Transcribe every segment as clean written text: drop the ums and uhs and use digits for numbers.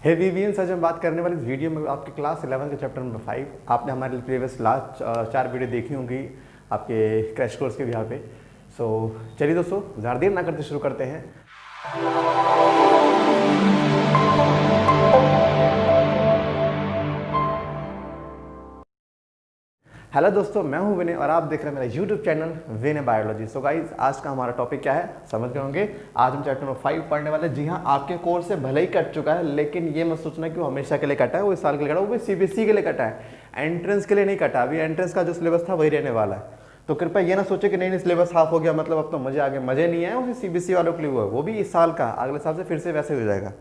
हेवीवियंस आज हम बात करने वाले इस वीडियो में आपके क्लास 11 के चैप्टर नंबर 5 आपने हमारे प्रीवियस लास्ट 4 वीडियो देखी होंगी आपके क्रैश कोर्स के यहाँ पे। सो चलिए दोस्तों, ज़्यादा देर ना करते शुरू करते हैं। हेलो दोस्तों, मैं हूं विनय और आप देख रहे हैं मेरा यूट्यूब चैनल विनय बायोलॉजी। सो गाइज, आज का हमारा टॉपिक क्या है समझ गए होंगे। आज हम चैप्टर नंबर 5 पढ़ने वाले। जी हाँ, आपके कोर्स से भले ही कट चुका है, लेकिन ये मत सोचना कि वो हमेशा के लिए कटा है, वो इस साल के लिए कटा, वो भी सीबीएसई के लिए कटा है, एंट्रेंस के लिए नहीं कटा। अभी एंट्रेंस का जो सिलेबस था वही रहने वाला है। तो कृपया ये ना सोचे कि नहीं सिलेबस हाफ हो गया मतलब अब तो मजे आ गए। मजे नहीं है, वो सीबीएसई वालों के लिए हुआ है, वो भी इस साल का, अगले साल से फिर से वैसे हो जाएगा।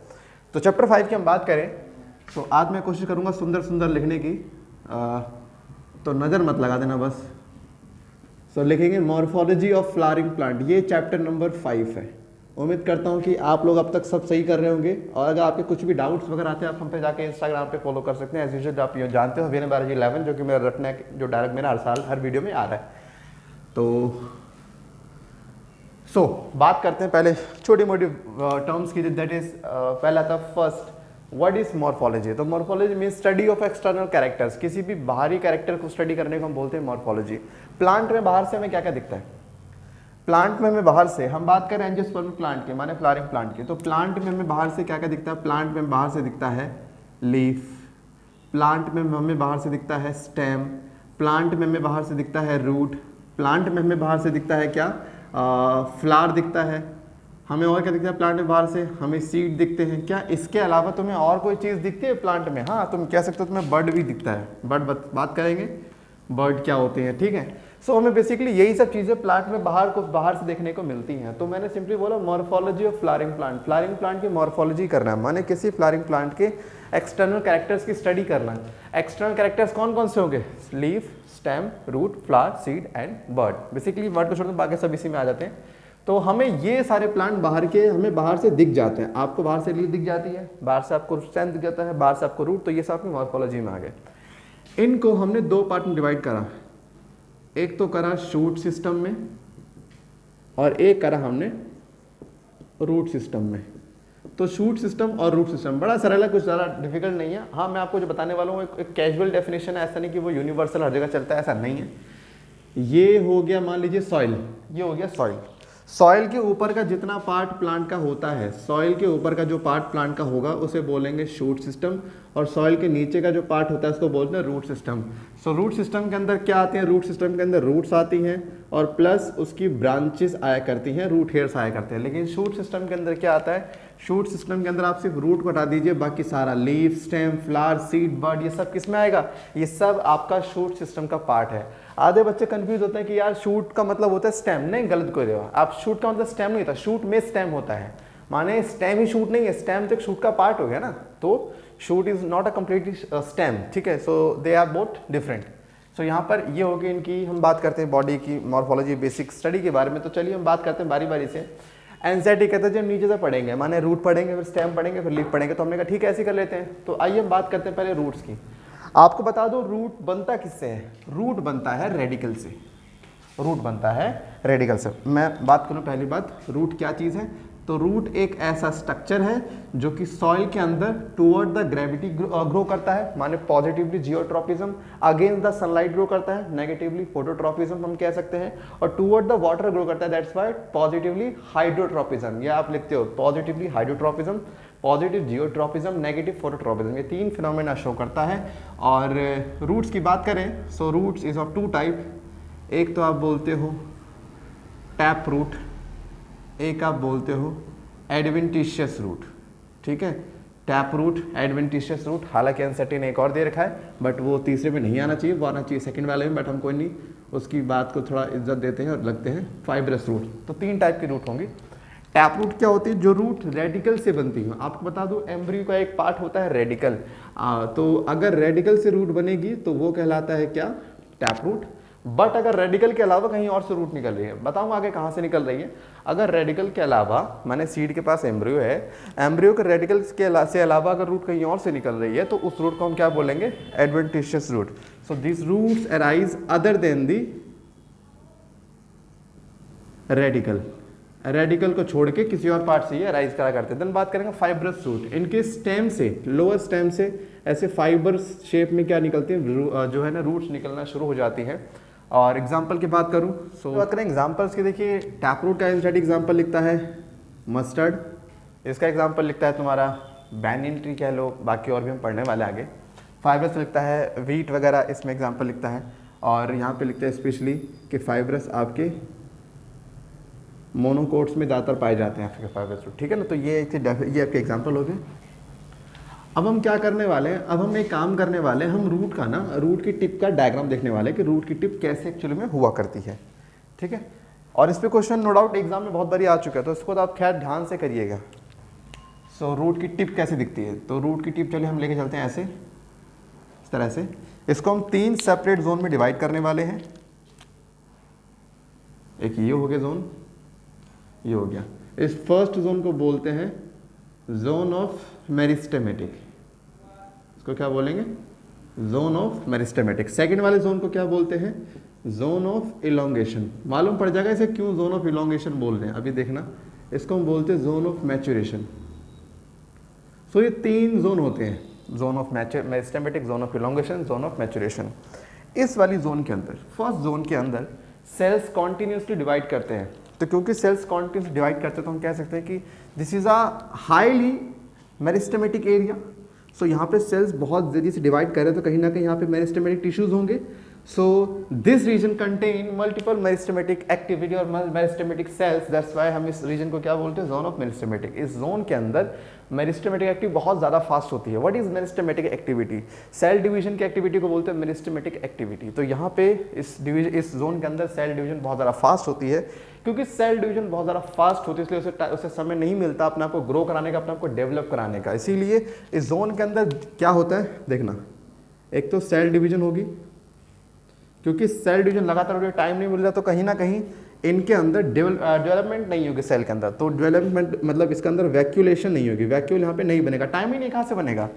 तो चैप्टर 5 की हम बात करें तो आज मैं कोशिश करूँगा सुंदर सुंदर लिखने की, तो नज़र मत लगा देना बस। सो लिखेंगे मॉर्फोलॉजी ऑफ फ्लावरिंग प्लांट, ये चैप्टर नंबर 5 है। उम्मीद करता हूँ कि आप लोग अब तक सब सही कर रहे होंगे। और अगर आपके कुछ भी डाउट्स वगैरह आते हैं आप हम पे जाके इंस्टाग्राम पे फॉलो कर सकते हैं। एज यूजुअल आप ये जानते हो विनय बायोलॉजी 11, जो कि मेरा रटना जो डायरेक्ट मेरा हर साल हर वीडियो में आ रहा है। तो बात करते हैं पहले छोटी मोटी टर्म्स की। दैट इज पहला था फर्स्ट, व्हाट इज मॉर्फोलॉजी। तो morphology mean study of external characters, किसी भी बाहरी कैरेक्टर को स्टडी करने को हम बोलते हैं मॉर्फोलॉजी। प्लांट में बाहर से हमें क्या क्या दिखता है, प्लांट में हमें बाहर से, हम बात करें एंजियोस्पर्म प्लांट के माने फ्लावरिंग प्लांट के, तो प्लांट में हमें बाहर से क्या क्या दिखता है। प्लांट में बाहर से दिखता है लीफ, प्लांट में हमें बाहर से दिखता है स्टेम, प्लांट में हमें बाहर से दिखता है रूट, प्लांट में हमें बाहर से दिखता है क्या, फ्लावर दिखता है। हमें और क्या दिखता है प्लांट में बाहर से, हमें सीड दिखते हैं। क्या इसके अलावा तुम्हें और कोई चीज़ दिखती है प्लांट में? हाँ, तुम कह सकते हो तुम्हें बर्ड भी दिखता है। बर्ड बात करेंगे बर्ड क्या होते हैं, ठीक है। सो हमें बेसिकली यही सब चीज़ें प्लांट में बाहर से देखने को मिलती हैं। तो मैंने सिंपली बोला morphology of flowering plant, flowering plant की मॉर्फोलॉजी करना है, माने किसी फ्लावरिंग प्लांट के एक्सटर्नल कैरेक्टर्स की स्टडी करना है। एक्सटर्नल कैरेक्टर्स कौन कौन से होंगे? Leaf, stem, root, flower, seed and bird. Basically word को छोड़ बाकी सब इसी में आ जाते हैं। तो हमें ये सारे प्लांट हमें बाहर से दिख जाते हैं। आपको बाहर से लीफ दिख जाती है, बाहर से आपको स्टेम दिख जाता है, बाहर से आपको रूट, तो ये सब आपकी मॉर्फोलॉजी में आ गए। इनको हमने दो पार्ट में डिवाइड करा, एक तो करा शूट सिस्टम में और एक करा हमने रूट सिस्टम में। तो शूट सिस्टम और रूट सिस्टम बड़ा सरल है, कुछ ज़्यादा डिफिकल्ट नहीं है। हाँ, मैं आपको जो बताने वाला हूँ एक कैजुअल डेफिनेशन है, ऐसा नहीं कि वो यूनिवर्सल हर जगह चलता है, ऐसा नहीं है। ये हो गया मान लीजिए सॉइल, ये हो गया सॉइल। सॉइल के ऊपर का जितना पार्ट प्लांट का होता है, सॉइल के ऊपर का जो पार्ट प्लांट का होगा उसे बोलेंगे शूट सिस्टम, और सॉइल के नीचे का जो पार्ट होता है उसको बोलते हैं root system. So root system के अंदर क्या आते हैं? रूट सिस्टम के अंदर रूट्स आती हैं और प्लस उसकी ब्रांचेस आया करती हैं, रूट हेयर्स आया करते हैं। लेकिन शूट सिस्टम के अंदर क्या आता है? शूट सिस्टम के अंदर आप सिर्फ रूट को हटा दीजिए, बाकी सारा leaf, stem, flower, seed, bird, ये सब किस में आएगा? ये सब आपका शूट सिस्टम का पार्ट है। आधे बच्चे कंफ्यूज होते हैं कि यार शूट का मतलब होता है स्टेम। नहीं, गलत कोई देगा आप, शूट का मतलब स्टेम नहीं होता, शूट में स्टेम होता है। माने स्टेम ही शूट नहीं है, स्टेम तो एक शूट का पार्ट हो गया ना, तो shoot is not a completely stem, ठीक है। सो दे आर बोथ डिफरेंट। सो यहाँ पर ये होगी इनकी, हम बात करते हैं बॉडी की मॉर्फोलॉजी बेसिक स्टडी के बारे में। तो चलिए हम बात करते हैं बारी बारी से। एंजाइटी कहते हैं जब नीचे से पढ़ेंगे, माने रूट पढ़ेंगे, फिर स्टेम पढ़ेंगे, फिर लीफ पढ़ेंगे। तो हमने कहा ठीक है ऐसे कर लेते हैं। तो आइए हम बात करते हैं पहले रूट्स की। आपको बता दो रूट बनता किससे है? रूट बनता है रेडिकल से, रूट बनता है रेडिकल से। मैं बात करूं पहली बात, रूट क्या चीज़ है? तो रूट एक ऐसा स्ट्रक्चर है जो कि सॉइल के अंदर टुवर्ड द ग्रेविटी ग्रो करता है, माने positively geotropism, against the sunlight grow करता है, नेगेटिवली फोटोट्रोपिज्म हम कह सकते हैं, और टुवर्ड द वाटर ग्रो करता है, दैट्स व्हाई पॉजिटिवली हाइड्रोट्रोपिज्म। ये आप लिखते हो positively hydrotropism, positive geotropism, negative phototropism, ये तीन फिनोमेना शो करता है। और रूट्स की बात करें, so roots is of two type. एक तो आप बोलते हो टैप रूट, एक आप बोलते हो एडवेंटिशियस रूट, ठीक है। टैप रूट, एडवेंटिशियस रूट, हालांकि अनसर्टेन एक और दे रखा है, बट वो तीसरे में नहीं आना चाहिए, वो आना चाहिए सेकंड वाले में, बट हम कोई नहीं, उसकी बात को थोड़ा इज्जत देते हैं और लगते हैं। फाइब्रस रूट, तो तीन टाइप की रूट होंगी। टैप रूट क्या होती है? जो रूट रेडिकल से बनती है। आपको बता दूं एम्ब्रियो का एक पार्ट होता है रेडिकल, तो अगर रेडिकल से रूट बनेगी तो वो कहलाता है क्या? Tap root. बट अगर रेडिकल के अलावा कहीं और से रूट निकल रही है, बताऊंगा आगे कहाँ से निकल रही है। अगर रेडिकल के अलावा, माने सीड के पास एम्ब्रियो है, एम्ब्रियो के रेडिकल से अलावा अगर रूट कहीं और से निकल रही है तो उस रूट को हम क्या बोलेंगे? Adventitious root. So this roots arise other than the radical, radical को छोड़ के किसी और पार्ट से ये अराइज करा करते हैं। देन बात करेंगे फाइब्रस रूट। इनके स्टेम से, लोअर स्टेम से ऐसे फाइबर्स शेप में क्या निकलती है, जो है ना रूट्स निकलना शुरू हो जाती है। और एग्जाम्पल की बात करूँ बात करें एग्जाम्पल्स की, देखिए टैप रूट का एंथेटिक एग्जाम्पल लिखता है मस्टर्ड, इसका एग्जाम्पल लिखता है तुम्हारा बैनियन ट्री कह लो, बाकी और भी हम पढ़ने वाले आगे। फाइब्रस लिखता है वीट वगैरह, इसमें एग्जाम्पल लिखता है। और यहाँ पे लिखते हैं स्पेशली कि फाइब्रस आपके मोनोकोट्स में ज़्यादातर पाए जाते हैं आपके फाइब्रस रूट, ठीक है ना। तो ये आपके एग्जाम्पल हो गए। अब हम क्या करने वाले हैं, अब हम एक काम करने वाले हैं, हम रूट का ना, रूट की टिप का डायग्राम देखने वाले हैं कि रूट की टिप कैसे एक्चुअली में हुआ करती है, ठीक है। और इस पे क्वेश्चन नो डाउट एग्जाम में बहुत बारी आ चुका है, तो इसको तो आप खैर ध्यान से करिएगा। सो रूट की टिप कैसे दिखती है, तो रूट की टिप चलिए हम लेके चलते हैं ऐसे, इस तरह से। इसको हम 3 सेपरेट जोन में डिवाइड करने वाले हैं। एक ये हो गया जोन, ये हो गया। इस फर्स्ट जोन को बोलते हैं जोन ऑफ मेरिस्टेमेटिक, इसको क्या बोलेंगे, जोन ऑफ मेरिस्टेमेटिक। सेकंड वाले जोन को क्या बोलते हैं, जोन ऑफ इलोंगेशन। मालूम पड़ जाएगा इसे क्यों जोन ऑफ इलोंगेशन बोल रहे हैं, अभी देखना। इसको हम बोलते हैं जोन ऑफ मैच्योरेशन। सो ये 3 जोन होते हैं, zone of meristematic, zone of elongation, zone of maturation. इस वाली जोन के अंदर, फर्स्ट जोन के अंदर सेल्स कॉन्टिन्यूसली डिवाइड करते हैं। तो क्योंकि सेल्स कॉन्टिन्यूसली डिवाइड करते हैं तो हम कह सकते हैं कि this is a highly meristematic area. So यहाँ पे सेल्स बहुत जल्दी से डिवाइड कर रहे हैं, तो कहीं ना कहीं यहाँ पे मेरिस्टेमेटिक टिश्यूज होंगे। So this region contain multiple meristematic activity और मेरिस्टेमेटिक सेल्स, दैट्स व्हाई हम इस रीजन को क्या बोलते हैं, जोन ऑफ मेरिस्टेमेटिक। इस जोन के अंदर मेरिस्टेमेटिक एक्टिविटी बहुत ज़्यादा फास्ट होती है। What is meristematic activity, cell division की एक्टिविटी को बोलते हैं मेरिस्टेमेटिक एक्टिविटी। तो यहाँ पे इस जोन के अंदर सेल डिवीजन बहुत ज़्यादा फास्ट होती है। क्योंकि सेल डिवीजन बहुत ज़्यादा फास्ट होती है इसलिए उसे समय नहीं मिलता अपने आप को ग्रो कराने का, अपने आप को डेवलप कराने का। इसीलिए इस जोन के अंदर क्या होता है देखना, एक तो सेल डिवीजन होगी, क्योंकि सेल डिवीजन लगातार हो, टाइम नहीं मिल रहा, तो कहीं ना कहीं इनके अंदर डेवलपमेंट नहीं होगी सेल के अंदर। तो डेवलपमेंट मतलब इसके अंदर वैक्यूलेशन नहीं होगी, वैक्यूल यहाँ पे नहीं बनेगा, टाइम ही नहीं, कहाँ से बनेगा।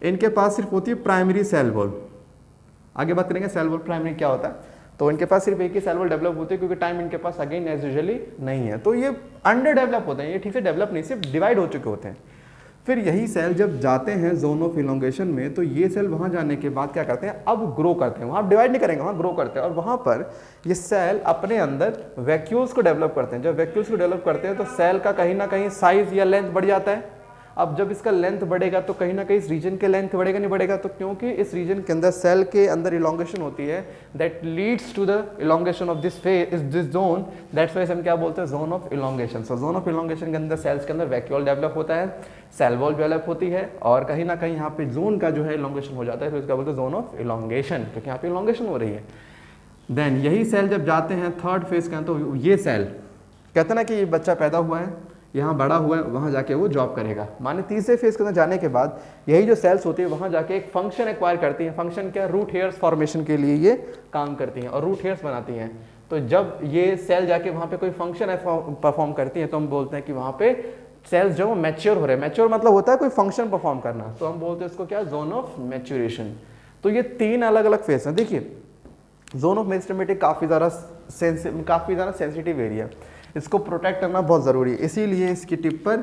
इनके पास सिर्फ होती है प्राइमरी सेल वॉल। आगे बात करेंगे सेल वॉल प्राइमरी क्या होता है। तो इनके पास सिर्फ एक ही सेल वॉल डेवलप होती है, क्योंकि टाइम इनके पास अगेन एज यूजुअली नहीं है। तो ये अंडर डेवलप होते हैं, ये ठीक से डेवलप नहीं, सिर्फ डिवाइड हो चुके होते हैं। फिर यही सेल जब जाते हैं जोन ऑफ इलोंगेशन में, तो ये सेल वहाँ जाने के बाद क्या करते हैं, अब ग्रो करते हैं। वहाँ डिवाइड नहीं करेंगे, वहाँ ग्रो करते हैं। और वहाँ पर ये सेल अपने अंदर वैक्यूल्स को डेवलप करते हैं। जब वैक्यूल्स को डेवलप करते हैं तो सेल का कहीं ना कहीं साइज या लेंथ बढ़ जाता है। अब जब इसका लेंथ बढ़ेगा तो कहीं ना कहीं इस रीजन के लेंथ बढ़ेगा, नहीं बढ़ेगा, तो क्योंकि इस रीजन के अंदर सेल के अंदर इलोंगेशन होती है, that leads to the elongation of this zone, that's why हम क्या बोलते हैं, zone of elongation. So zone of elongation के अंदर सेल्स के अंदर वैक्यूल डेवलप होता है, सेल वॉल डेवलप होती है, और कहीं ना कहीं यहाँ पे जोन का जो है इलोंगेशन हो जाता है, तो इसका बोलते हैं जोन ऑफ इलोंगेशन, क्योंकि यहाँ पे इलोंगेशन हो रही है। देन यही सेल जब जाते हैं थर्ड फेज के अंदर, तो ये सेल कहते हैं ना कि ये बच्चा पैदा हुआ है, यहाँ बड़ा हुआ है, वहाँ जाके वो जॉब करेगा। माने तीसरे फेज के अंदर जाने के बाद यही जो सेल्स होती है वहाँ जाके एक फंक्शन एक्वायर करती हैं। फंक्शन क्या, रूट हेयर्स फॉर्मेशन के लिए ये काम करती हैं और रूट हेयर्स बनाती हैं। तो जब ये सेल जाके वहाँ पे कोई फंक्शन परफॉर्म करती हैं तो हम बोलते हैं कि वहाँ पे सेल्स जो मैच्योर हो रहे हैं। मैच्योर मतलब होता है कोई फंक्शन परफॉर्म करना, तो हम बोलते हैं इसको क्या, जोन ऑफ मैच्योरेशन। तो ये 3 अलग अलग फेज हैं। देखिए जोन ऑफ मेरिस्टेमेटिक काफ़ी ज़्यादा सेंसिटिव एरिया, इसको प्रोटेक्ट करना बहुत ज़रूरी है। इसीलिए इसकी टिप पर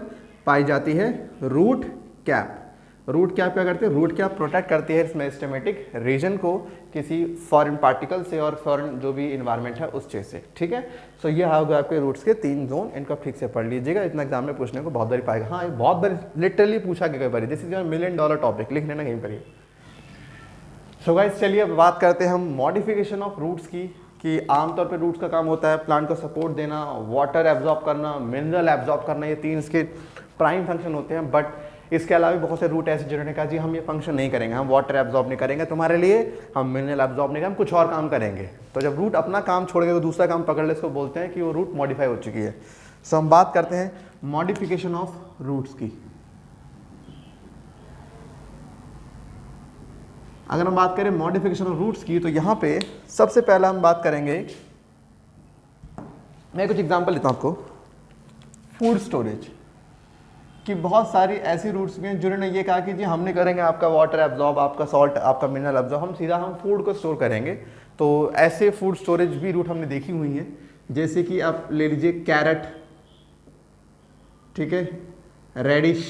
पाई जाती है रूट कैप। रूट कैप क्या करती है, रूट कैप प्रोटेक्ट करती है इस मेरिस्टेमेटिक रीजन को किसी फॉरेन पार्टिकल से और फॉरेन जो भी इन्वायरमेंट है उस चीज़ से, ठीक है। सो ये होगा आपके रूट्स के 3 जोन, इनको ठीक से पढ़ लीजिएगा, इतना एग्जाम में पूछने को बहुत बारी पाएगा। हाँ, बहुत बार लिटरली पूछा गया कई बार, this is your $1 million topic, लिख लेना कहीं पर ही। सो गाइस चलिए अब बात करते हैं हम मॉडिफिकेशन ऑफ रूट्स की, कि आमतौर पे रूट्स का काम होता है प्लांट को सपोर्ट देना, वाटर एब्जॉर्ब करना, मिनरल एब्जॉर्ब करना, ये 3 इसके प्राइम फंक्शन होते हैं। बट इसके अलावा भी बहुत से रूट ऐसे जिन्होंने कहा जी हम ये फंक्शन नहीं करेंगे, हम वाटर एब्जॉर्ब नहीं करेंगे तुम्हारे लिए, हम मिनरल एब्जॉर्ब नहीं करेंगे, हम कुछ और काम करेंगे। तो जब रूट अपना काम छोड़ के तो दूसरा काम पकड़ ले, इसको बोलते हैं कि वो रूट मॉडिफाई हो चुकी है। सो हम बात करते हैं मॉडिफिकेशन ऑफ रूट्स की। अगर हम बात करें मॉडिफिकेशन ऑफ रूट्स की, तो यहाँ पे सबसे पहला हम बात करेंगे, मैं कुछ एग्जांपल लेता हूँ आपको। फूड स्टोरेज की बहुत सारी ऐसी रूट्स भी हैं जिन्होंने ये कहा कि जी हम नहीं करेंगे आपका वाटर एब्जॉर्ब, आपका सॉल्ट, आपका मिनरल एब्जॉर्ब, हम सीधा फूड को स्टोर करेंगे। तो ऐसे फूड स्टोरेज भी रूट हमने देखी हुई हैं, जैसे कि आप ले लीजिए कैरेट, ठीक है, रेडिश,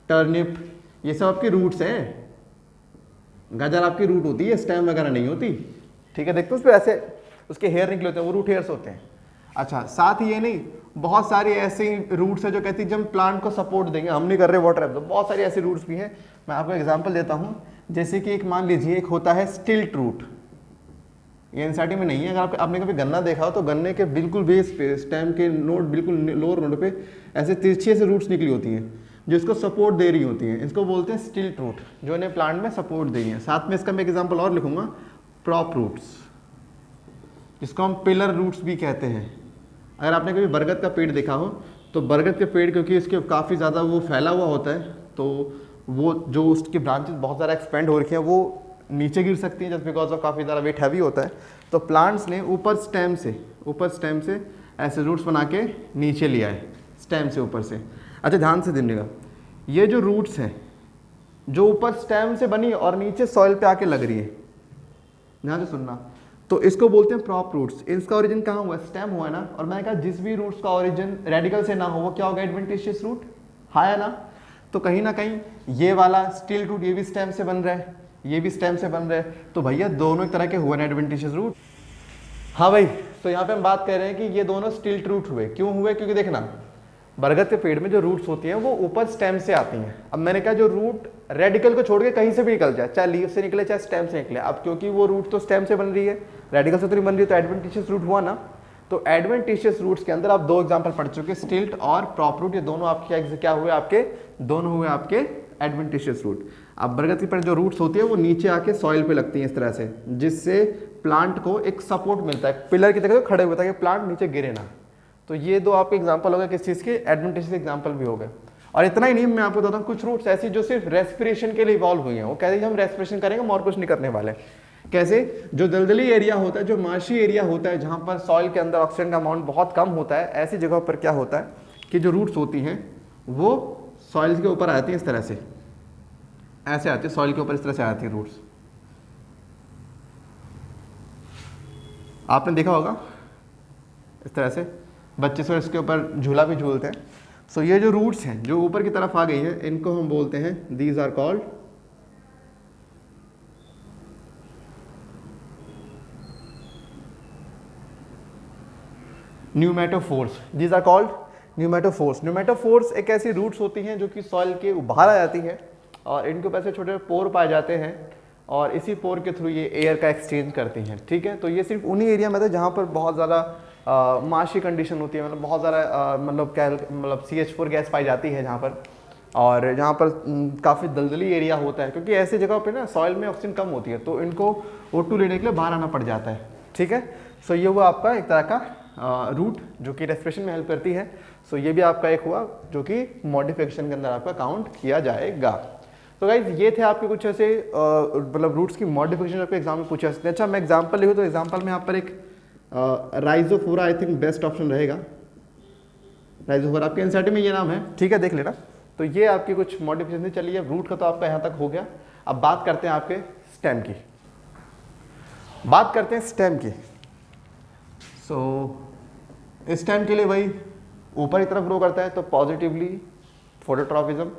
टर्निप, ये सब आपकी रूट्स हैं। गाजर आपकी रूट होती है, स्टेम वगैरह नहीं होती। ठीक है, देखते हो उस पर ऐसे उसके हेयर निकले होते हैं, वो रूट हेयर्स होते हैं। अच्छा, साथ ही ये नहीं, बहुत सारी ऐसी रूट्स है जो कहती है जब हम प्लांट को सपोर्ट देंगे, हम नहीं कर रहे वाटर एब्जॉर्ब, बहुत सारी ऐसी रूट्स भी हैं। मैं आपको एग्जांपल देता हूँ, जैसे कि एक मान लीजिए एक होता है स्टिल्ट रूट, ये एनसीईआरटी में नहीं है। अगर आपने कभी गन्ना देखा हो तो गन्ने के बिल्कुल बेस पे, स्टेम के नोड बिल्कुल लोअर नोड पे ऐसे तिरछे से रूट्स निकली होती हैं जो इसको सपोर्ट दे रही होती हैं, इसको बोलते हैं स्टिल्ट रूट, जो इन्हें प्लांट में सपोर्ट दे रही है। साथ में इसका मैं एग्जाम्पल और लिखूंगा, प्रॉप रूट्स, जिसको हम पिलर रूट्स भी कहते हैं। अगर आपने कभी बरगद का पेड़ देखा हो तो बरगद के पेड़ क्योंकि इसके काफ़ी ज़्यादा वो फैला हुआ होता है, तो वो जो उसकी ब्रांचेस बहुत ज़्यादा एक्सपेंड हो रखी हैं वो नीचे गिर सकती हैं, जस्ट बिकॉज ऑफ काफ़ी ज़्यादा वेट हैवी होता है। तो प्लांट्स ने ऊपर स्टेम से ऐसे रूट्स बना के नीचे लिया है, स्टेम से ऊपर से। अच्छा, ध्यान से देखिएगा, ये जो रूट्स हैं जो ऊपर स्टेम से बनी और नीचे सॉइल पे आके लग रही है, ध्यान से सुनना, तो इसको बोलते हैं प्रॉप रूट्स। इसका ओरिजिन कहाँ हुआ? स्टेम हुआ है ना। और मैंने कहा जिस भी रूट्स का ओरिजिन रेडिकल से ना हो वो क्या होगा? एडवेंटिशियस रूट, हाँ है ना। तो कहीं ना कहीं ये वाला स्टिल रूट ये भी स्टेम से बन रहा है, ये भी स्टेम से बन रहा है, तो भैया दोनों एक तरह के हुए ना एडवेंटिशियस रूट। हाँ भाई, तो यहाँ पे हम बात कर रहे हैं कि ये दोनों स्टिल्ट रूट हुए। क्यों हुए? क्योंकि देखना, बरगद के पेड़ में जो रूट्स होती हैं वो ऊपर स्टेम से आती हैं। अब मैंने कहा जो रूट रेडिकल को छोड़ के कहीं से भी निकल जाए, चाहे लीफ से निकले चाहे स्टेम से निकले, अब क्योंकि वो रूट तो स्टेम से बन रही है, रेडिकल से तो नहीं बन रही, तो एडवेंटिशियस रूट हुआ ना। तो एडवेंटिशियस रूट्स के अंदर आप दो एग्जांपल पढ़ चुके, स्टिल्ट और प्रॉप रूट, ये दोनों आपके क्या हुए? आपके दोनों हुए आपके एडवेंटिशियस रूट। अब बरगद के पेड़ जो रूट्स होती है वो नीचे आके सॉइल पे लगती हैं इस तरह से, जिससे प्लांट को एक सपोर्ट मिलता है, पिलर की तरह खड़े हुए ताकि प्लांट नीचे गिरे ना। तो ये दो आपके एग्जांपल हो गए किस चीज़ के? एडवेंटिशियस एग्जांपल भी हो गए। और इतना ही नहीं, मैं आपको बताता हूँ कुछ रूट्स ऐसी जो सिर्फ रेस्पिरेशन के लिए इवॉल्व हुई हैं। वो कहते हैं हम रेस्पिरेशन करेंगे, हम और कुछ नहीं करने वाले। कैसे? जो दलदली एरिया होता है, जो मार्शी एरिया होता है, जहाँ पर सॉइल के अंदर ऑक्सीजन का अमाउंट बहुत कम होता है, ऐसी जगह पर क्या होता है कि जो रूट्स होती हैं वो सॉइल के ऊपर आती हैं इस तरह से, ऐसे आती है सॉइल के ऊपर, इस तरह से आती है रूट्स। आपने देखा होगा इस तरह से बच्चे से इसके ऊपर झूला भी झूलते हैं। सो ये जो रूट्स हैं जो ऊपर की तरफ आ गई है, इनको हम बोलते हैं, these are called pneumatophores. These are called pneumatophores. Pneumatophores एक ऐसी रूट्स होती हैं जो कि सॉइल के बाहर आ जाती है और इनके ऊपर से छोटे पोर पाए जाते हैं और इसी पोर के थ्रू ये एयर का एक्सचेंज करती हैं। ठीक है, तो ये सिर्फ उन्हीं एरिया में था जहाँ पर बहुत ज़्यादा माशी कंडीशन होती है, मतलब बहुत ज़्यादा मतलब CH4 गैस पाई जाती है जहाँ पर, और जहाँ पर काफ़ी दलदली एरिया होता है, क्योंकि ऐसी जगह पे ना सॉइल में ऑक्सीजन कम होती है तो इनको O2 लेने के लिए बाहर आना पड़ जाता है। ठीक है, सो ये हुआ आपका एक तरह का रूट जो कि रेस्पिरेशन में हेल्प करती है। सो ये भी आपका एक हुआ जो कि मॉडिफिकेशन के अंदर आपका काउंट किया जाएगा। तो गाइज ये थे आपके कुछ ऐसे मतलब रूट्स की मॉडिफिकेशन आपके एग्जाम में पूछे सकते हैं। अच्छा, मैं एग्जांपल लिखूँ तो एग्जांपल में यहाँ पर एक Rhizophora I think best option रहेगा। राइजोफोरा आपके एनसीईआरटी में ये नाम है, ठीक है, देख लेना। तो ये आपकी कुछ मॉडिफिकेशन चलिए, रूट का तो आपका यहाँ तक हो गया। अब बात करते हैं आपके स्टेम की, बात करते हैं स्टेम की। सो स्टेम के लिए वही ऊपर की तरफ ग्रो करता है तो positively phototropism,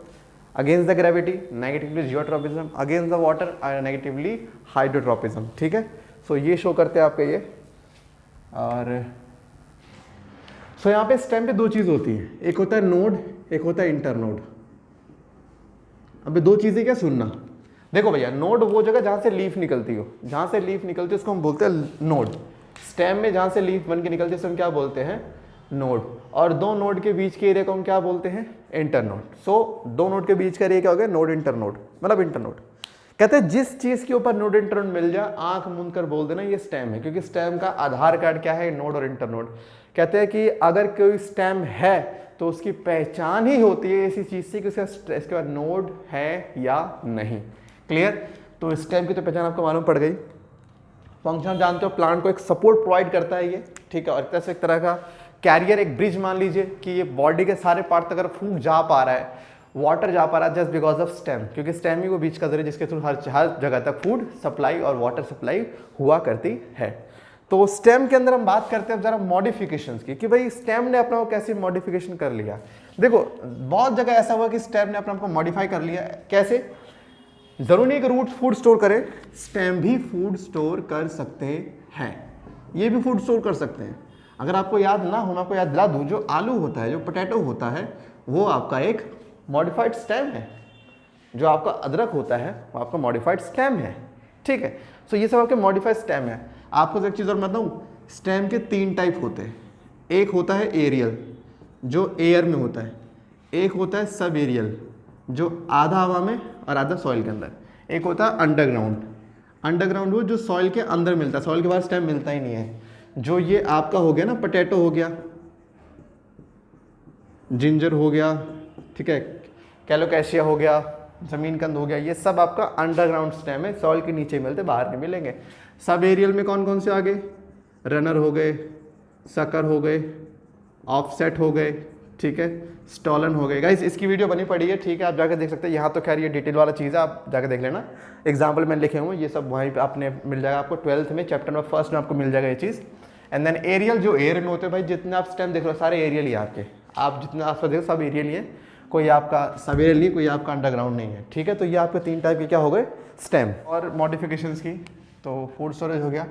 against the gravity negatively geotropism, against the water negatively hydrotropism. ठीक है, सो ये शो करते हैं आपके ये। और सो यहाँ पे स्टेम पे दो चीज़ होती है, एक होता है नोड, एक होता है इंटरनोड। अब दो चीज़ें क्या सुनना, देखो भैया, नोड वो जगह जहाँ से लीफ निकलती हो, जहाँ से लीफ निकलती है उसको हम बोलते हैं नोड। स्टेम में जहाँ से लीफ बन के निकलती है उसको हम क्या बोलते हैं? नोड। और दो नोड के बीच के एरिया को हम क्या बोलते हैं? इंटरनोड। सो दो नोड के बीच का एरिया क्या हो गया? नोड इंटरनोड, मतलब इंटरनोड। कहते हैं जिस चीज के ऊपर नोड इंटरनोड मिल जाए आंख मूंद कर बोल देना ये स्टेम है, क्योंकि स्टेम का आधार कार्ड क्या है? नोड और इंटरनोड। कहते हैं कि अगर कोई स्टेम है तो उसकी पहचान ही होती है इसी चीज से कि इसके बाद नोड है या नहीं। क्लियर? तो स्टेम की तो पहचान आपको मालूम पड़ गई। फंक्शन जानते हो, प्लांट को एक सपोर्ट प्रोवाइड करता है ये, ठीक है, और एक तरह का कैरियर, एक ब्रिज मान लीजिए कि ये बॉडी के सारे पार्ट तक अगर फूड जा पा रहा है, वाटर जा पा रहा है, जस्ट बिकॉज ऑफ स्टेम, क्योंकि स्टेम ही वो बीच का जरिए जिसके थ्रू हर जगह तक फूड सप्लाई और वाटर सप्लाई हुआ करती है। तो स्टेम के अंदर हम बात करते हैं जरा मॉडिफिकेशंस की कि भाई स्टेम ने अपना को कैसे मॉडिफिकेशन कर लिया। देखो बहुत जगह ऐसा हुआ कि स्टेम ने अपना को मॉडिफाई कर लिया। कैसे? जरूरी नहीं कि रूट फूड स्टोर करे, स्टेम भी फूड स्टोर कर सकते हैं, ये भी फूड स्टोर कर सकते हैं। अगर आपको याद ना हो, मैं आपको याद दिला दूं, जो आलू होता है, जो पोटैटो होता है, वो आपका एक मॉडिफाइड स्टेम है। जो आपका अदरक होता है वो आपका मॉडिफाइड स्टेम है, ठीक है। सो ये सब आपके मॉडिफाइड स्टेम है। आपको एक चीज़ और बताऊं, स्टेम के 3 टाइप होते हैं। एक होता है एरियल, जो एयर में होता है। एक होता है सब एरियल, जो आधा हवा में और आधा सॉइल के अंदर। एक होता है अंडरग्राउंड। अंडरग्राउंड वो जो सॉइल के अंदर मिलता है, सॉइल के बाहर स्टेम मिलता ही नहीं है। जो ये आपका हो गया ना, पोटैटो हो गया, जिंजर हो गया, ठीक है, कैलोकैशिया हो गया, जमीन कंद हो गया, ये सब आपका अंडरग्राउंड स्टेम है, सॉइल के नीचे मिलते, बाहर नहीं मिलेंगे। सब एरियल में कौन कौन से आ गए? रनर हो गए, सकर हो गए, ऑफसेट हो गए, ठीक है, स्टॉलन हो गए। गाइस इसकी वीडियो बनी पड़ी है, ठीक है, आप जाकर देख सकते हैं। यहाँ तो खैर ये डिटेल वाला चीज़ है, आप जाकर देख लेना। एग्जाम्पल मैंने लिखे हुए, ये सब वहीं पे आपने मिल जाएगा आपको 12th में, चैप्टर नंबर 1 में आपको मिल जाएगा ये चीज़। एंड देन एरियल, जो एयर में होते हैं भाई, जितने आप स्टेम देख रहे हो सारे एरियल ही आपके, आप जितने आसपास देखो सब एरियल ही है, कोई आपका सब एरियल नहीं, कोई आपका अंडरग्राउंड नहीं है, ठीक है। तो ये आपके 3 टाइप के क्या हो गए? स्टेम। और मॉडिफिकेशंस की तो फूड स्टोरेज हो गया।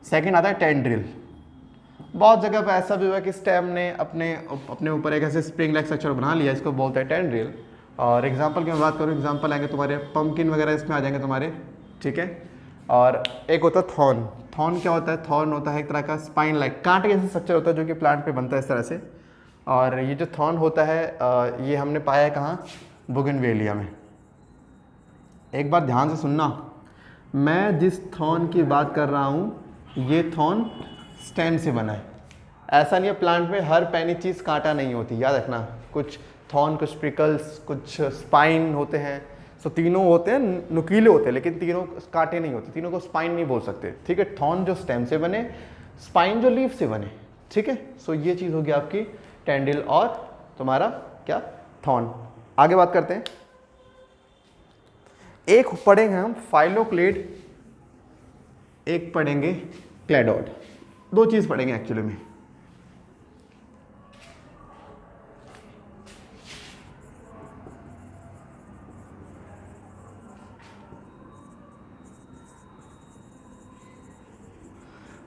सेकंड आता है टेंड्रिल। बहुत जगह पर ऐसा भी हुआ कि स्टेम ने अपने ऊपर एक ऐसे स्प्रिंग लाइक स्ट्रक्चर बना लिया, इसको बोलते हैं टेंड्रिल। और एग्जांपल की मैं बात करूँ, एग्जांपल आएंगे तुम्हारे पम्पकिन वगैरह इसमें आ जाएंगे तुम्हारे, ठीक है। और एक होता है थॉर्न। थॉर्न क्या होता है? थॉर्न होता है एक तरह का स्पाइन लाइक कांटे जैसा स्ट्रक्चर होता है जो कि प्लांट पे बनता है इस तरह से। और ये जो थॉर्न होता है ये हमने पाया है कहाँ? बोगनवेलिया में। एक बार ध्यान से सुनना, मैं जिस थॉर्न की बात कर रहा हूँ ये थॉर्न स्टेम से बना है। ऐसा नहीं है प्लांट में हर पैनी चीज़ कांटा नहीं होती, याद रखना। कुछ थॉर्न, कुछ प्रिकल्स, कुछ स्पाइन होते हैं। सो तीनों होते हैं, नुकीले होते हैं, लेकिन तीनों कांटे नहीं होते, तीनों को स्पाइन नहीं बोल सकते, ठीक है। थॉर्न जो स्टेम से बने, स्पाइन जो लीफ से बने, ठीक है। सो ये चीज़ होगी आपकी टेंडिल और तुम्हारा क्या? थॉर्न। आगे बात करते हैं। एक पढ़ेंगे हम फाइलोक्लेड, एक पढ़ेंगे क्लेडोड। 2 चीज़ पढ़ेंगे एक्चुअली में।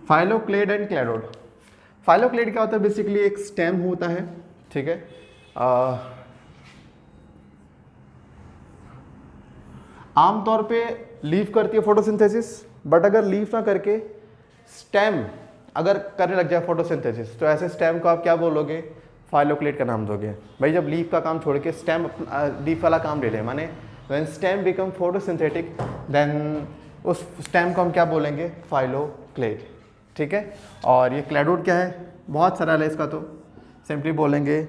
Phylloclade and cladode. फाइलोक्लेड क्या होता है? बेसिकली एक स्टेम होता है, ठीक है। आमतौर पे लीफ करती है फोटोसिंथेसिस, बट अगर लीफ ना करके स्टेम अगर करने लग जाए फोटोसिंथेसिस, तो ऐसे स्टेम को आप क्या बोलोगे? फाइलोक्लेड का नाम दोगे। भाई जब लीफ का काम छोड़ के स्टेम लीफ वाला काम ले ले, माने when stem become photosynthetic then उस स्टेम को हम क्या बोलेंगे? फाइलोक्लेड, ठीक है। और ये क्लेडोड क्या है? बहुत सरल है इसका, तो सिंपली बोलेंगे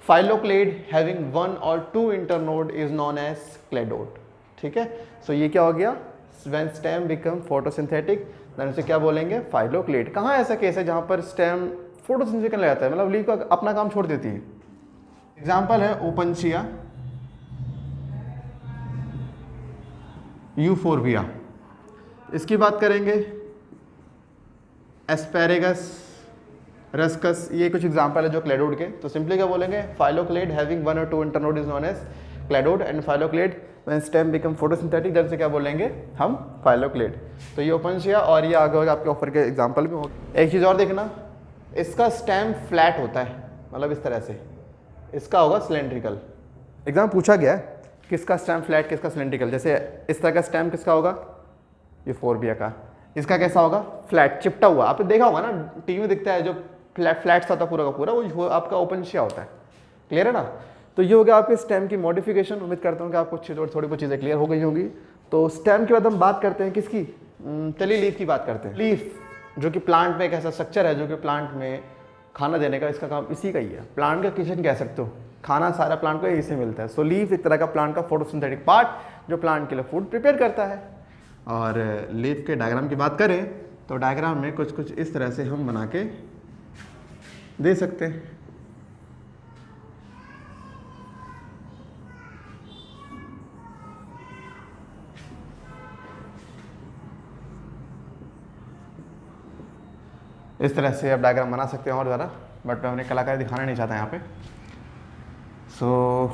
phylloclade having 1 or 2 internode is known as cladode, ठीक है। सो ये क्या हो गया? When stem become photosynthetic then उसे क्या बोलेंगे? फाइलोक्लेड। कहाँ ऐसा केस है जहाँ पर स्टेम फोटोसिंथेसिस करने लगता है, मतलब लीफ का अपना काम छोड़ देती है? एग्जाम्पल है ओपनशिया, यूफोरबिया। इसकी बात करेंगे एस्पेरेगस, रस्कस, ये कुछ एग्जाम्पल है जो क्लेडोड के। तो सिंपली क्या बोलेंगे? Phylloclade having 1 or 2 internode is known as cladode and phylloclade when stem become photosynthetic then से क्या बोलेंगे हम? फाइलोक्लेड। तो ये ओपनशिया और ये आगे होगा आपके ऑफर के एग्जाम्पल भी होगा। एक चीज़ और देखना, इसका स्टेम फ्लैट होता है, मतलब इस तरह से, इसका होगा सिलेंड्रिकल। एग्जाम पूछा गया है किसका स्टेम फ्लैट, किसका सिलेंड्रिकल। जैसे इस तरह का स्टेम किसका होगा? ये फोरबिया का। इसका कैसा होगा? फ्लैट, चिपटा हुआ। आपने देखा होगा ना टीवी में दिखता है जो फ्लैट सा होता पूरा का पूरा, वो आपका ओपनशिया होता है। क्लियर है ना? तो ये हो गया आपके स्टेम की मॉडिफिकेशन। उम्मीद करता हूँ कि आपको थोड़ी बहुत चीज़ें क्लियर हो गई होंगी। तो स्टेम के बाद हम बात करते हैं किसकी? चलिए लीफ की बात करते हैं। लीफ जो कि प्लांट में एक ऐसा स्ट्रक्चर है जो कि प्लांट में खाना देने का, इसका काम इसी का ही है। प्लांट का किचन कह सकते हो, खाना सारा प्लांट को यही से मिलता है। सो लीफ एक तरह का प्लांट का फोटोसिंथेटिक पार्ट जो प्लांट के लिए फूड प्रिपेयर करता है। और लीफ के डायग्राम की बात करें तो डायग्राम में कुछ कुछ इस तरह से हम बना के दे सकते हैं। इस तरह से आप डायग्राम बना सकते हैं और ज़्यादा, बट मैं अपनी कलाकारी दिखाना नहीं चाहता यहाँ पे। सो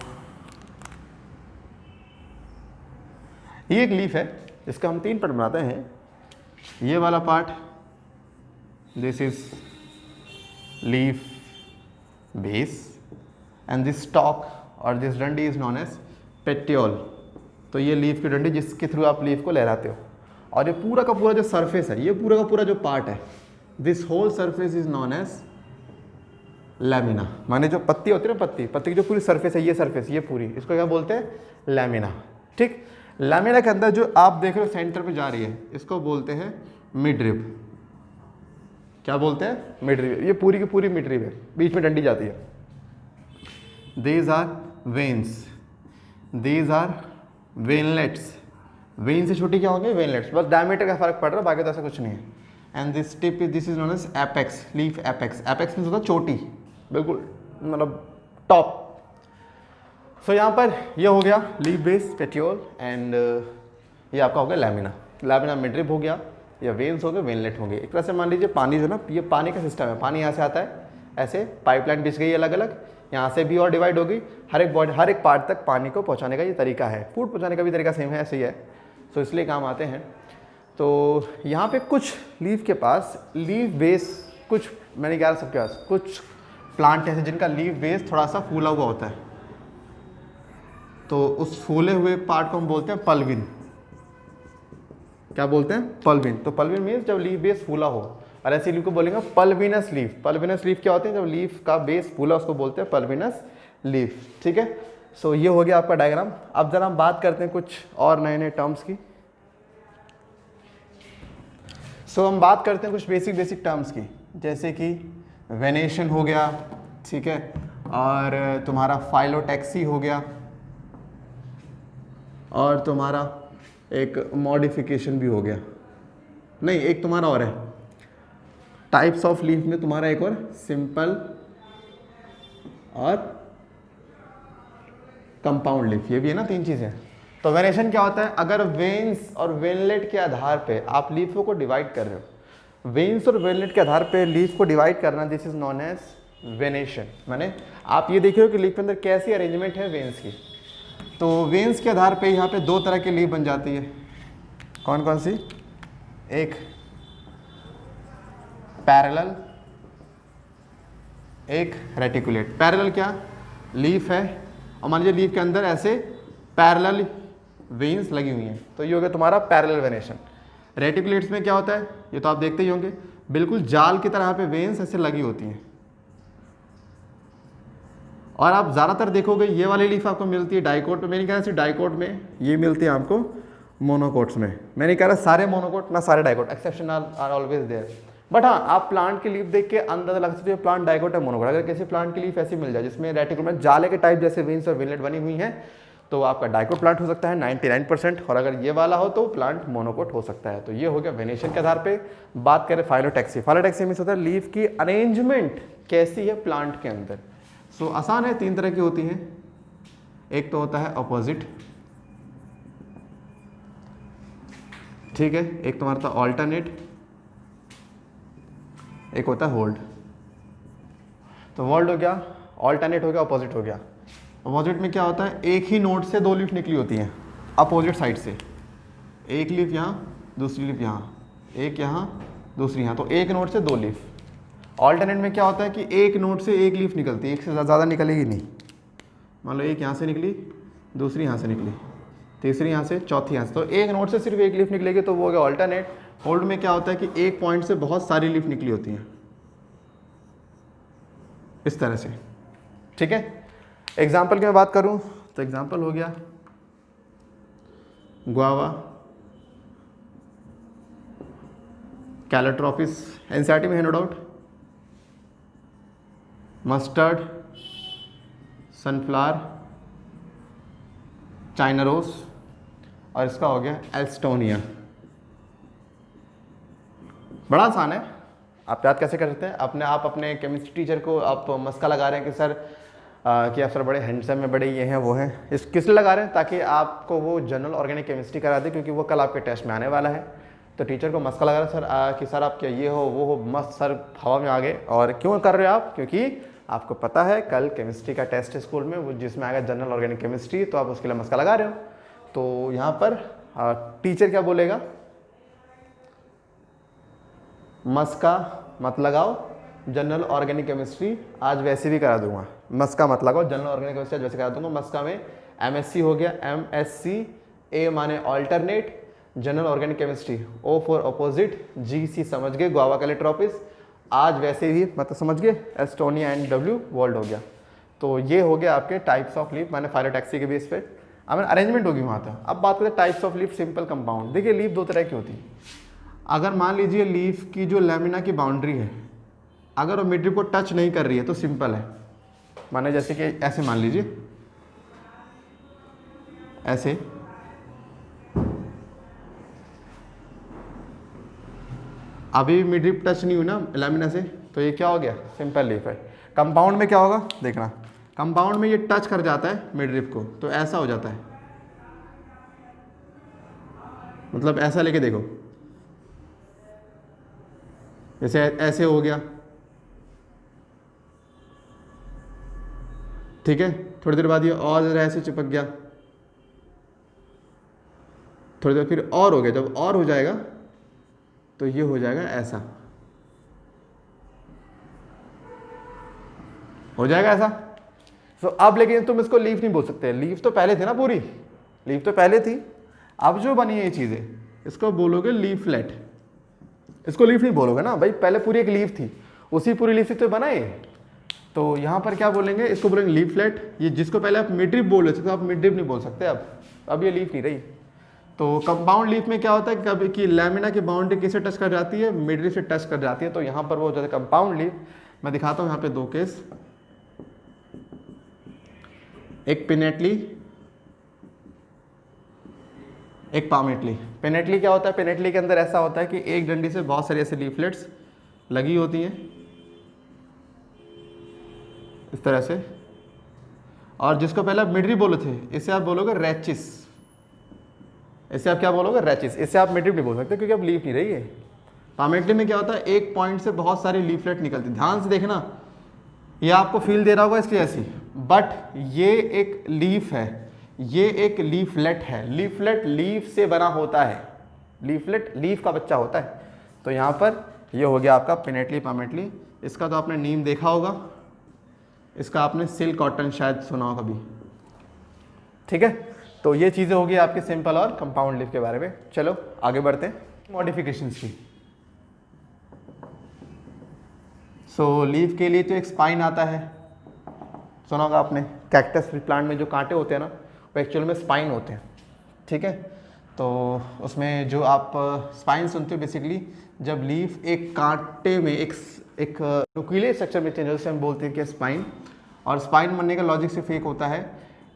ये एक लीफ है, इसका हम 3 पार्ट बनाते हैं। ये वाला part, this is leaf base and this stock और दिस डंडी इज नॉन एज पेटियोल। तो ये लीफ की डंडी जिसके थ्रू आप लीफ को लहराते हो, और ये पूरा का पूरा जो सरफेस है, ये पूरा का पूरा जो पार्ट है, this whole surface is known as lamina. माने जो पत्ती होती है ना, पत्ती की जो पूरी सरफेस है, ये सरफेस, ये पूरी, इसको क्या बोलते हैं? लैमिना। ठीक, लैमिना के अंदर जो आप देख रहे हो सेंटर पे जा रही है, इसको बोलते हैं मिडरिब। क्या बोलते हैं? मिडरिब। ये पूरी की पूरी मिडरिब है, बीच में डंडी जाती है। These are veins, these are veinlets. Vein से छोटी क्या होंगे? वेनलेट्स। बस डायमीटर का फर्क पड़ रहा है, बाकी तो ऐसा कुछ नहीं है। And this tip is, this is known as apex, leaf apex. Apex means होता है चोटी, बिल्कुल मतलब टॉप। सो यहाँ पर ये हो गया लीफ बेस, पेटियोल, एंड ये आपका हो गया लैमिना। लैमिना मिडरिब हो गया, या वेन्स हो गए, वेनलेट होंगे। एक तरह से मान लीजिए पानी जो ना, ये पानी का सिस्टम है। पानी यहाँ से आता है, ऐसे पाइपलाइन बिछ गई अलग अलग, यहाँ से भी और डिवाइड होगी। हर एक पार्ट तक पानी को पहुँचाने का ये तरीका है। फूड पहुँचाने का भी तरीका सेम है, ऐसे ही है। तो इसलिए काम आते हैं। तो यहाँ पे कुछ लीफ के पास लीफ बेस, कुछ मैंने क्या सबके पास कुछ प्लांट ऐसे जिनका लीफ बेस थोड़ा सा फूला हुआ होता है, तो उस फूले हुए पार्ट को हम बोलते हैं पल्विन। क्या बोलते हैं? पल्विन। तो पल्विन मीन्स जब लीफ बेस फूला हो, और ऐसी लीफ को बोलेंगे पल्विनस लीफ। पल्विनस लीफ क्या होते हैं? जब लीफ का बेस फूला, उसको बोलते हैं पल्विनस लीफ। ठीक है, सो ये हो गया आपका डायग्राम। अब जरा हम बात करते हैं कुछ और नए नए टर्म्स की। सो हम बात करते हैं कुछ बेसिक टर्म्स की, जैसे कि वेनेशन हो गया, ठीक है, और तुम्हारा फाइलोटैक्सी हो गया, और तुम्हारा एक मॉडिफिकेशन भी हो गया। नहीं, एक तुम्हारा और है टाइप्स ऑफ लीफ में, तुम्हारा एक और सिंपल और कंपाउंड लीफ, ये भी है ना, 3 चीज़ें। तो वेनेशन क्या होता है? अगर वेन्स और वेनलेट के आधार पे आप लीफों को डिवाइड कर रहे हो, वेन्स और वेनलेट के आधार पे लीफ को डिवाइड करना, this is known as venation. माने आप ये देख रहे हो कि लीफ के अंदर कैसी अरेंजमेंट है वेन्स की। तो वेन्स के आधार पे यहाँ पे 2 तरह की लीफ बन जाती है। कौन कौन सी? एक पैरेलल, एक रेटिकुलेट। पैरेलल क्या? लीफ है और मान लीजिए लीफ के अंदर ऐसे पैरेलल वेन्स लगी हुई हैं, तो ये हो गया तुम्हारा पैरेलल वेनेशन। रेटिकुलेट्स में क्या होता है? ये तो आप देखते ही होंगे, बिल्कुल जाल की तरह पे वेन्स ऐसे लगी होती हैं। और आप ज़्यादातर देखोगे ये वाली लीफ आपको मिलती है डाइकोट में। मैं नहीं कह रहा सिर्फ डाइकोट में, ये मिलती है आपको मोनोकोट्स में। मैं नहीं कह रहा सारे मोनोकोट ना सारे dicot, exception are always there. But हाँ, आप प्लांट की लीफ देख के अंदाजा लगा सकते हो प्लांट डाइकोट है मोनोकोट। अगर किसी प्लांट की लीफ ऐसी मिल जाए जिसमें रेटिकुलम में जाले के टाइप जैसे वेन्स और वेनलेट बनी हुई हैं, तो आपका डाइकोट प्लांट हो सकता है 99%, और अगर ये वाला हो तो प्लांट मोनोकोट हो सकता है। तो ये हो गया वेनेशन के आधार पे। बात करें फाइलोटैक्सी, फाइलोटैक्सी मीन्स होता है लीफ की अरेंजमेंट कैसी है प्लांट के अंदर। सो आसान है, 3 तरह की होती हैं। एक तो होता है अपोजिट, ठीक है, एक तुम्हारा था ऑल्टरनेट, एक होता है होल्ड। तो होल्ड हो गया, ऑल्टरनेट हो गया, अपोजिट हो गया। अपोजिट में क्या होता है? एक ही नोड से 2 लीफ निकली होती हैं अपोजिट साइड से। एक लीफ यहाँ, दूसरी लीफ यहाँ, एक यहाँ, दूसरी यहाँ, तो एक नोड से 2 लीफ। ऑल्टरनेट में क्या होता है कि एक नोड से एक लीफ निकलती है, एक से ज़्यादा निकलेगी नहीं। मान लो एक यहाँ से निकली, दूसरी यहाँ से निकली, तीसरी यहाँ से, चौथी यहाँ से, तो एक नोड से सिर्फ एक लीफ निकलेगी, तो वो हो गया ऑल्टरनेट। होल्ड में क्या होता है कि एक पॉइंट से बहुत सारी लीफ निकली होती हैं, इस तरह से। ठीक है, एग्जाम्पल की मैं बात करूं तो एग्जाम्पल हो गया गुआवा, कैलोट्रोपिस, एनसीईआरटी में है no doubt, mustard, sunflower, China rose, और इसका हो गया एल्स्टोनिया। बड़ा आसान है, आप याद कैसे कर सकते हैं? आप अपने केमिस्ट्री टीचर को आप मस्का लगा रहे हैं कि सर कि आप सर बड़े हैंडसम है, बड़े ये हैं वो हैं, इस किस लिए लगा रहे हैं? ताकि आपको वो जनरल ऑर्गेनिक केमिस्ट्री करा दे, क्योंकि वो कल आपके टेस्ट में आने वाला है। तो टीचर को मस्का लगा सर कि सर आप क्या ये हो वो हो, मस्त सर हवा में आ गए। और क्यों कर रहे हो आप? क्योंकि आपको पता है कल केमिस्ट्री का टेस्ट है स्कूल में, वो जिसमें आएगा जनरल ऑर्गेनिक केमिस्ट्री, तो आप उसके लिए मस्का लगा रहे हो। तो यहाँ पर टीचर क्या बोलेगा? मस्का मत लगाओ, जनरल ऑर्गेनिक केमिस्ट्री आज वैसे भी करा दूंगा। मस्का मत लगाओ, जनरल ऑर्गेनिक केमिस्ट्री आज वैसे करा दूंगा। मस्का में MSc हो गया, MSc, A माने alternate, general organic chemistry, O for opposite, GC समझ गए, गुआवा कैलिट्रोपिस, आज वैसे ही मतलब समझ गए, एस्टोनिया एंड W वर्ल्ड हो गया। तो ये हो गया आपके टाइप्स ऑफ लीफ, मैंने फाइलोटैक्सी के बेस पे मैंने अरेंजमेंट होगी वहाँ तक। अब बात करते हैं types of leaf, simple compound. देखिए लीफ दो तरह की होती है। अगर मान लीजिए लीफ की जो लेमिना की बाउंड्री है अगर वो मिड रिब को टच नहीं कर रही है तो सिंपल है। माने जैसे कि ऐसे मान लीजिए, ऐसे अभी मिड रिब टच नहीं हुई ना लेमिना से, तो ये क्या हो गया? सिंपल लीफ है। कंपाउंड में क्या होगा देखना, कंपाउंड में ये टच कर जाता है मिड रिब को तो ऐसा हो जाता है, मतलब ऐसा लेके देखो, जैसे ऐसे हो गया, ठीक है। थोड़ी देर बाद ये और जरा ऐसे चिपक गया, थोड़ी देर फिर और हो गया, जब और हो जाएगा तो ये हो जाएगा ऐसा, हो जाएगा ऐसा। तो अब लेकिन तुम इसको लीफ नहीं बोल सकते, लीफ तो पहले थी ना, पूरी लीफ तो पहले थी। अब जो बनी है ये चीजें इसको बोलोगे लीफलेट। इसको लीफ नहीं बोलोगे ना भाई, पहले पूरी एक लीफ थी, उसी पूरी लीफ से तो बना है। तो यहाँ पर क्या बोलेंगे? इसको बोलेंगे लीफलेट। ये जिसको पहले आप मिड रिब बोल रहे थे तो आप मिड रिब नहीं बोल सकते अब ये लीफ नहीं रही। तो कंपाउंड लीफ में क्या होता है कभी कि लेमिना की बाउंड्री किसे टच कर जाती है? मिड रिब से टच कर जाती है, तो यहाँ पर वो हो जाता है कंपाउंड लीफ। मैं दिखाता हूँ यहाँ पे दो केस, एक पिनेटली, एक पामेटली। पिनेटली क्या होता है? पिनेटली के अंदर ऐसा होता है कि एक डंडी से बहुत सारी ऐसे लीफलेट्स लगी होती हैं इस तरह से, और जिसको पहले आप मिड रिब बोले थे इसे आप बोलोगे रैचिस। इसे आप क्या बोलोगे? रैचिस। इसे आप मिड रिब नहीं बोल सकते क्योंकि अब लीफ नहीं रही है। पामेटली में क्या होता है? एक पॉइंट से बहुत सारी लीफलेट निकलती, ध्यान से देखना, ये आपको फील दे रहा होगा इसकी ऐसी, बट ये एक लीफ है, ये एक लीफलेट है। लीफलेट लीफ से बना होता है, लीफलेट लीफ का बच्चा होता है। तो यहाँ पर ये हो गया आपका पिनेटली पामेटली। इसका तो आपने नीम देखा होगा, इसका आपने सिल्क कॉटन शायद सुना हो कभी, ठीक है। तो ये चीज़ें होगी आपके सिंपल और कंपाउंड लीफ के बारे में। चलो आगे बढ़ते हैं मॉडिफिकेशंस की। सो लीफ के लिए तो एक स्पाइन आता है, सुना होगा आपने। कैक्टस प्लांट में जो कांटे होते हैं ना वो एक्चुअल में स्पाइन होते हैं, ठीक है। तो उसमें जो आप स्पाइन सुनते हो बेसिकली जब लीफ एक कांटे में एक नुकीले स्ट्रक्चर में चेंज होता है, जैसे हम बोलते हैं कि स्पाइन। और स्पाइन बनने का लॉजिक सिर्फ एक होता है,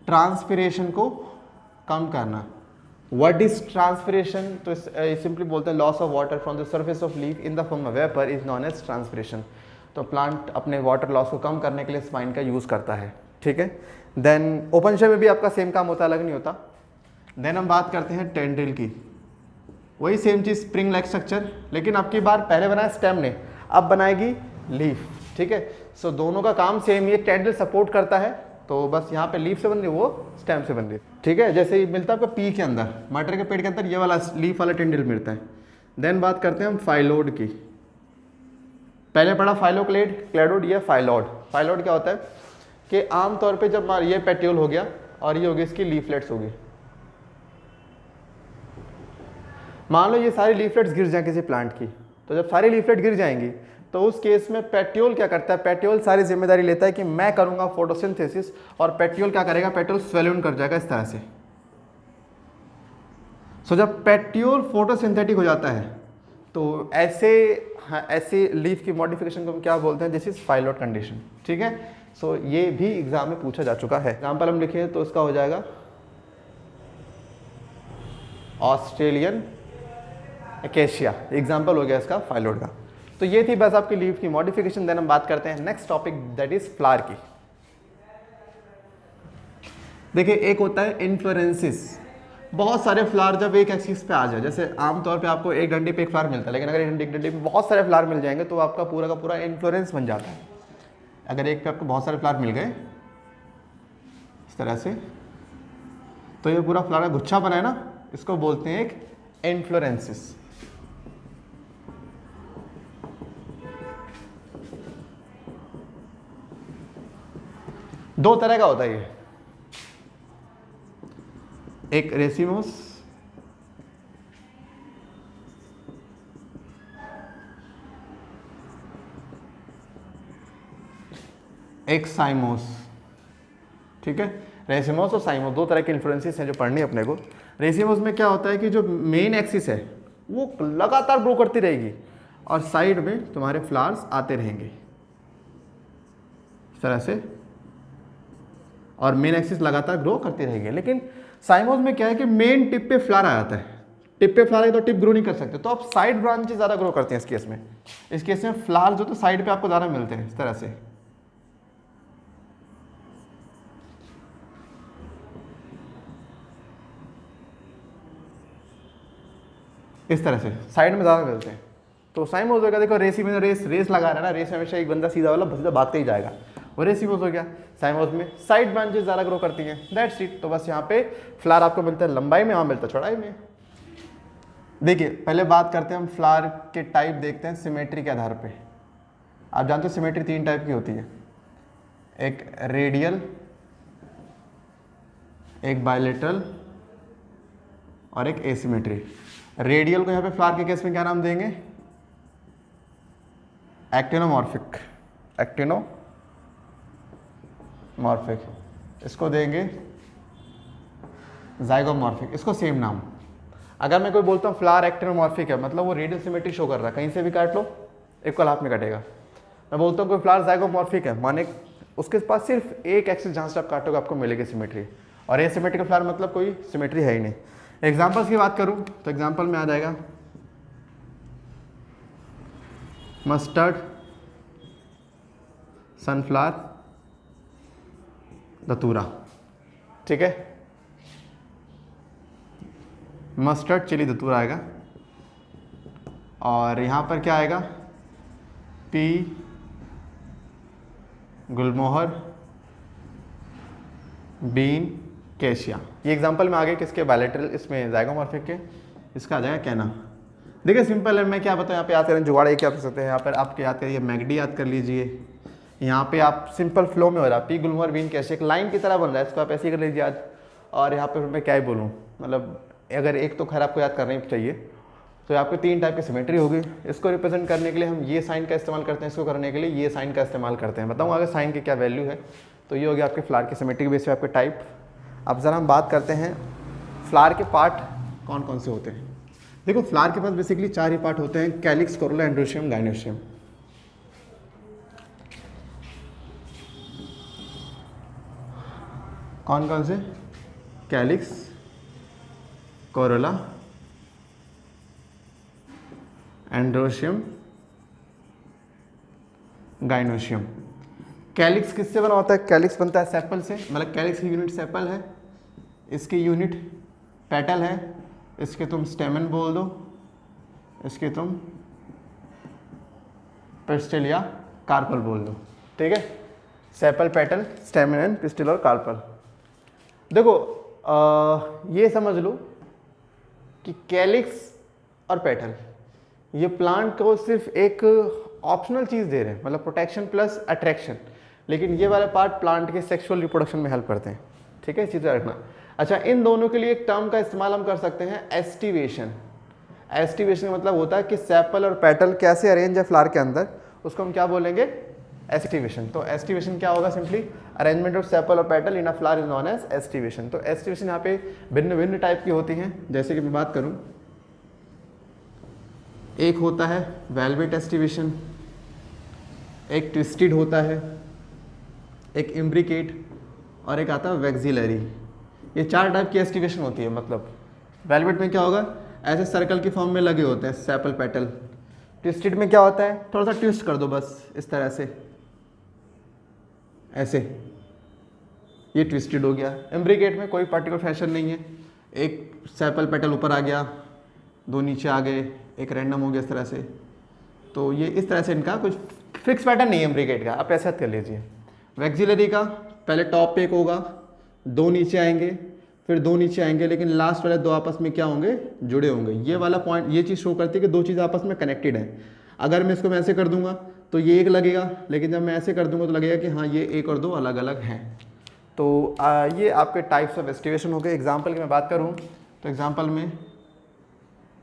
ट्रांसपिरेशन को कम करना। What is transpiration? तो सिंपली बोलते हैं loss of water from the surface of leaf in the form of vapour is known as transpiration. तो प्लांट अपने वाटर लॉस को कम करने के लिए स्पाइन का यूज़ करता है, ठीक है। देन ओपन शेल में भी आपका सेम काम होता है, अलग नहीं होता। देन हम बात करते हैं टेंड्रिल की, वही सेम चीज़, स्प्रिंग लाइक स्ट्रक्चर, लेकिन अब की बार पहले बनाया स्टेम ने, अब बनाएगी लीफ, ठीक है। सो दोनों का काम सेम, ये टेंड्रिल सपोर्ट करता है, तो बस यहाँ पे लीफ से बन रही, वो स्टेम से बन रही, ठीक है। जैसे ही मिलता है आपका पी के अंदर, मटर के पेड़ के अंदर ये वाला लीफ वाला टेंड्रिल मिलता है। देन बात करते हैं हम फाइलोड की। पहले पढ़ा फाइलोक्लेड, क्लेडोड, ये फाइलोड। फाइलोड क्या होता है कि आमतौर पे जब ये पेट्यूल हो गया और ये हो गई इसकी लीफलेट्स होगी, मान लो ये सारी लीफलेट्स गिर जाए किसी प्लांट की, तो जब सारी लीफलेट गिर जाएंगी तो उस केस में पेट्यूल क्या करता है? पेट्यूल सारी जिम्मेदारी लेता है कि मैं करूंगा फोटोसिंथेसिस, और पेट्यूल क्या करेगा? पेट्यूल स्वेल कर जाएगा इस तरह से। सो जब पेट्यूल फोटोसिंथेटिक हो जाता है तो ऐसे लीफ की मॉडिफिकेशन को हम क्या बोलते हैं? दिस इज फाइलोड कंडीशन, ठीक है। सो ये भी एग्जाम में पूछा जा चुका है। एग्जाम्पल हम लिखे तो इसका हो जाएगा ऑस्ट्रेलियन एकेशिया, एग्जाम्पल हो गया इसका फाइलोड का। तो ये थी बस आपकी लीफ की मॉडिफिकेशन। देन हम बात करते हैं next topic, that is flower की। देखिए एक होता है इन्फ्लोरेंसिस, बहुत सारे फ्लावर जब एक एक्सिस पे आ जाए, जैसे आमतौर पे आपको एक डंडी पे एक फ्लावर मिलता है, लेकिन अगर एक डंडी पे बहुत सारे फ्लावर मिल जाएंगे तो आपका पूरा का पूरा इन्फ्लोरेंस बन जाता है। अगर एक पे आपको बहुत सारे फ्लावर मिल गए इस तरह से, तो ये पूरा फ्लावर गुच्छा बना है ना, इसको बोलते हैं एक इन्फ्लोरेंसिस। दो तरह का होता है ये, एक रेसिमोस, एक साइमोस। ठीक है, रेसिमोस और साइमोस दो तरह के इन्फ्लुएंसेस हैं जो पढ़नी है अपने को। रेसिमोस में क्या होता है कि जो मेन एक्सिस है वो लगातार ग्रो करती रहेगी और साइड में तुम्हारे फ्लावर्स आते रहेंगे इस तरह से, और मेन एक्सिस लगातार ग्रो करती रहेगी। लेकिन साइमोस में क्या है कि मेन टिप पे फ्लावर आ जाता है, टिप पे फ्लावर है तो टिप ग्रो नहीं कर सकते, तो आप साइड ब्रांचेस ज़्यादा ग्रो करते हैं। इस केस में फ्लावर जो तो साइड पे आपको ज़्यादा मिलते हैं इस तरह से। इस तरह से साइड में ज़्यादा मिलते हैं, तो साइमोस हो गया। देखो रेस में रेस लगा रहा है ना, रेस में हमेशा एक बंदा सीधा वाला सीधा भागते ही जाएगा, वो रेसिमोस हो गया। साइमोस में साइड ब्रांचेस ज़्यादा ग्रो करती हैं, दैट्स इट। तो बस यहाँ पे फ्लावर आपको मिलता है लंबाई में, वहाँ मिलता है चौड़ाई में। देखिए पहले बात करते हैं हम फ्लावर के टाइप, देखते हैं सिमेट्री के आधार पे। आप जानते हो सिमेट्री 3 टाइप की होती है, एक रेडियल, एक बायलेटरल और एक एसिमेट्री। रेडियल को यहाँ पे फ्लावर के केस में क्या नाम देंगे? Actinomorphic, actinomorphic. इसको देंगे जाइगोमॉर्फिक, इसको सेम नाम। अगर मैं कोई बोलता हूँ फ्लावर एक्टिनोमॉर्फिक है, मतलब वो रेडियल सिमेट्री शो कर रहा है, कहीं से भी काट लो इक्वल हाफ में कटेगा। मैं बोलता हूँ कोई फ्लावर जाइगोमॉर्फिक है, माने उसके पास सिर्फ एक एक्सिस जहाँ से आप काटोगे आपको मिलेगी सिमेट्री, और एसिमेट्रिकल फ्लावर मतलब कोई सिमेट्री है ही नहीं। एग्जाम्पल्स की बात करूं तो एग्जाम्पल में आ जाएगा मस्टर्ड, सनफ्लावर, धतूरा। ठीक है, मस्टर्ड, चिली, धतूरा आएगा। और यहाँ पर क्या आएगा? Pea, gulmohar, bean, cassia. ये एग्जांपल में आ गए किसके? बायलैटरल, इसमें जाइगोमॉर्फिक के। इसका आ जाएगा कहना। देखिए सिंपल है, मैं क्या बताऊँ, यहाँ पे याद करें जुगाड़ एक क्या कर सकते हैं, यहाँ पर आप याद करिए मैगडी याद कर लीजिए। यहाँ पे आप सिंपल फ्लो में हो रहा है, पी, गुलमोहर, बीन, कैशिया एक लाइन की तरह बन रहा है, इसको आप ऐसे ही कर लीजिए याद। और यहाँ पे मैं क्या ही बोलूँ, मतलब अगर एक तो खैर आपको याद करना ही चाहिए। तो आपको 3 टाइप की सिमेट्री होगी। इसको रिप्रेजेंट करने के लिए हम ये साइन का इस्तेमाल करते हैं, इसको करने के लिए ये साइन का इस्तेमाल करते हैं। बताऊँ अगर साइन की क्या वैल्यू है। तो ये हो गया आपके फ्लावर की सिमेट्री के बेस पे आपके टाइप। अब ज़रा हम बात करते हैं फ्लावर के पार्ट कौन कौन से होते हैं। देखो फ्लावर के पास बेसिकली 4 ही पार्ट होते हैं, कैलिक्स, कोरोला, एंड्रोशियम, गाइनोशियम। कौन कौन से? Calyx, Corolla, androecium, gynoecium. Calyx किससे बना होता है? कैलिक्स बनता है सेपल से, मतलब कैलिक्स की यूनिट सेपल है, इसकी यूनिट पेटल है, इसके तुम स्टेमन बोल दो, इसके तुम पिस्टिल या कार्पल बोल दो। ठीक है, सेपल, पेटल, स्टेमन एंड पिस्टिल और कार्पल। देखो ये समझ लो कि कैलिक्स और पेटल ये प्लांट को सिर्फ एक ऑप्शनल चीज़ दे रहे हैं, मतलब प्रोटेक्शन प्लस अट्रैक्शन, लेकिन ये वाले पार्ट प्लांट के सेक्सुअल रिप्रोडक्शन में हेल्प करते हैं। ठीक है, इस चीज़ का रखना। अच्छा, इन दोनों के लिए एक टर्म का इस्तेमाल हम कर सकते हैं, एस्टिवेशन। एस्टिवेशन का मतलब होता है कि सेपल और पेटल कैसे अरेंज है फ्लावर के अंदर, उसको हम क्या बोलेंगे? एस्टिवेशन। तो एस्टिवेशन क्या होगा? सिंपली अरेंजमेंट ऑफ सेपल और petal in a flower is known as aestivation. तो एस्टिवेशन यहाँ पे भिन्न भिन्न टाइप की होती हैं। जैसे कि मैं बात करूँ, एक होता है वेलवेट एस्टिवेशन, एक ट्विस्टेड होता है, एक इम्ब्रिकेट और एक आता है वैक्सिलरी। ये 4 टाइप की एस्टिवेशन होती है। मतलब वेलवेट में क्या होगा? ऐसे सर्कल की फॉर्म में लगे होते हैं सेपल, पेटल। ट्विस्टेड में क्या होता है? थोड़ा सा ट्विस्ट कर दो बस इस तरह से, ऐसे, ये ट्विस्टेड हो गया। इम्ब्रिकेट में कोई पर्टिकुलर फैशन नहीं है, एक सेपल पेटल ऊपर आ गया, 2 नीचे आ गए, एक रैंडम हो गया इस तरह से। तो ये इस तरह से इनका कुछ फिक्स पैटर्न नहीं है एम्ब्रिकेट का, आप ऐसा कर लीजिए। वैक्सिलरी का पहले टॉप पे एक होगा, 2 नीचे आएंगे, फिर 2 नीचे आएंगे, लेकिन लास्ट वाले 2 आपस में क्या होंगे, जुड़े होंगे। ये वाला पॉइंट, ये चीज़ शो करती है कि 2 चीज़ आपस में कनेक्टेड है। अगर मैं इसको मैं ऐसे कर दूंगा तो ये एक लगेगा, लेकिन जब मैं ऐसे कर दूंगा तो लगेगा कि हाँ ये एक और 2 अलग अलग हैं। तो ये आपके टाइप्स ऑफ एस्टिवेशन हो गए। एग्जाम्पल की मैं बात करूँ तो एग्जाम्पल में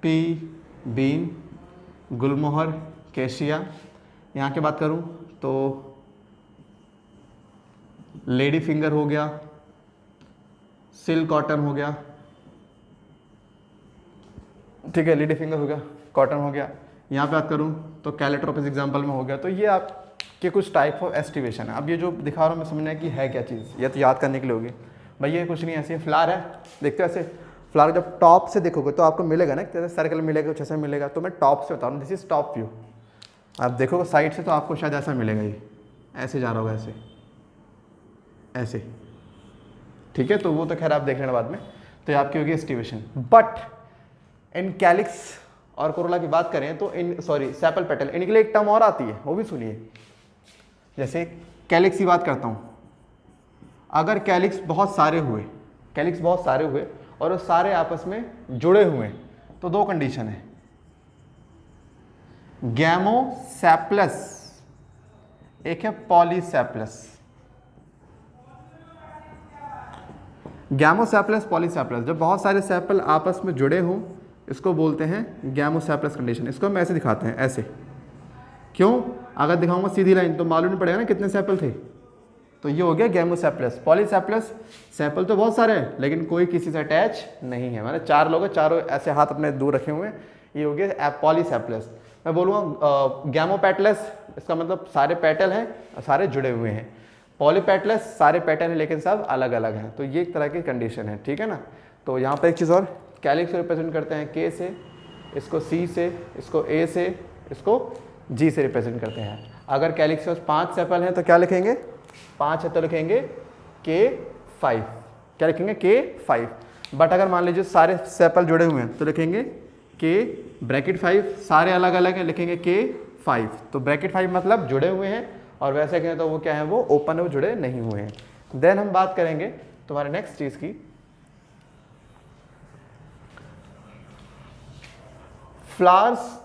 पी बीन, गुलमोहर, केशिया। यहाँ की बात करूँ तो लेडी फिंगर हो गया, सिल्क कॉटन हो गया, ठीक है, लेडी फिंगर हो गया, कॉटन हो गया। यहाँ पे बात करूँ तो कैलेट्रोपिस एग्जाम्पल में हो गया। तो ये आपके कुछ टाइप ऑफ एस्टिवेशन है। अब ये जो दिखा रहा हूँ मैं, समझना है कि है क्या चीज़, ये तो याद करने के लिए होगी भाई। ये कुछ नहीं, ऐसे फ्लावर है, देखते हो ऐसे फ्लावर जब टॉप से देखोगे तो आपको मिलेगा ना, जैसे सर्कल मिलेगा, कुछ ऐसा मिलेगा। तो मैं टॉप से बता रहा हूँ, दिस इज टॉप व्यू। आप देखोगे साइड से तो आपको शायद ऐसा मिलेगा, ये ऐसे जा रहा होगा, ऐसे ऐसे, ठीक है। तो वो तो खैर आप देख लेना बाद में। तो ये आपकी होगी एस्टिवेशन। बट इन कैलिक्स और कोरोला की बात करें तो सेपल पेटल, इनके लिए एक टर्म और आती है, वो भी सुनिए। जैसे कैलिक्स की बात करता हूँ, अगर कैलिक्स बहुत सारे हुए, और वो सारे आपस में जुड़े हुए तो 2 कंडीशन है, गैमोसेप्लस, एक है पॉलीसेप्लस। गैमोसेप्लस, पॉलीसेप्लस, जब बहुत सारे सेपल आपस में जुड़े हों इसको बोलते हैं गैमोसेप्लस कंडीशन। इसको हम ऐसे दिखाते हैं, ऐसे। क्यों? अगर दिखाऊंगा सीधी लाइन तो मालूम नहीं पड़ेगा ना कितने सेपल थे। तो ये हो गया गैमोसेप्लस। पॉलीसेप्लस, सेपल तो बहुत सारे हैं लेकिन कोई किसी से अटैच नहीं है, माने 4 लोग हैं, चारों ऐसे हाथ अपने दूर रखे हुए हैं, ये हो गया पॉलीसेप्लस। मैं बोलूँगा गैमोपेटलस, इसका मतलब सारे पेटल हैं और सारे जुड़े हुए हैं। पॉलीपेटलस, सारे पेटल हैं लेकिन सब अलग अलग हैं। तो ये एक तरह की कंडीशन है, ठीक है ना। तो यहाँ पर एक चीज़ और, कैलिक्स को रिप्रेजेंट करते हैं के से, इसको सी से, इसको ए से, इसको जी से रिप्रेजेंट करते हैं। अगर कैलिक्स में 5 सेपल हैं तो क्या लिखेंगे, 5 है तो लिखेंगे K5, क्या लिखेंगे K5। बट अगर मान लीजिए सारे सेपल जुड़े हुए हैं तो लिखेंगे K(5), सारे अलग अलग हैं, लिखेंगे K5। तो (5) मतलब जुड़े हुए हैं, और वैसे कहें तो वो क्या है, वो ओपन है, वो जुड़े नहीं हुए हैं। देन हम बात करेंगे तुम्हारे नेक्स्ट चीज़ की, फ्लावर्स।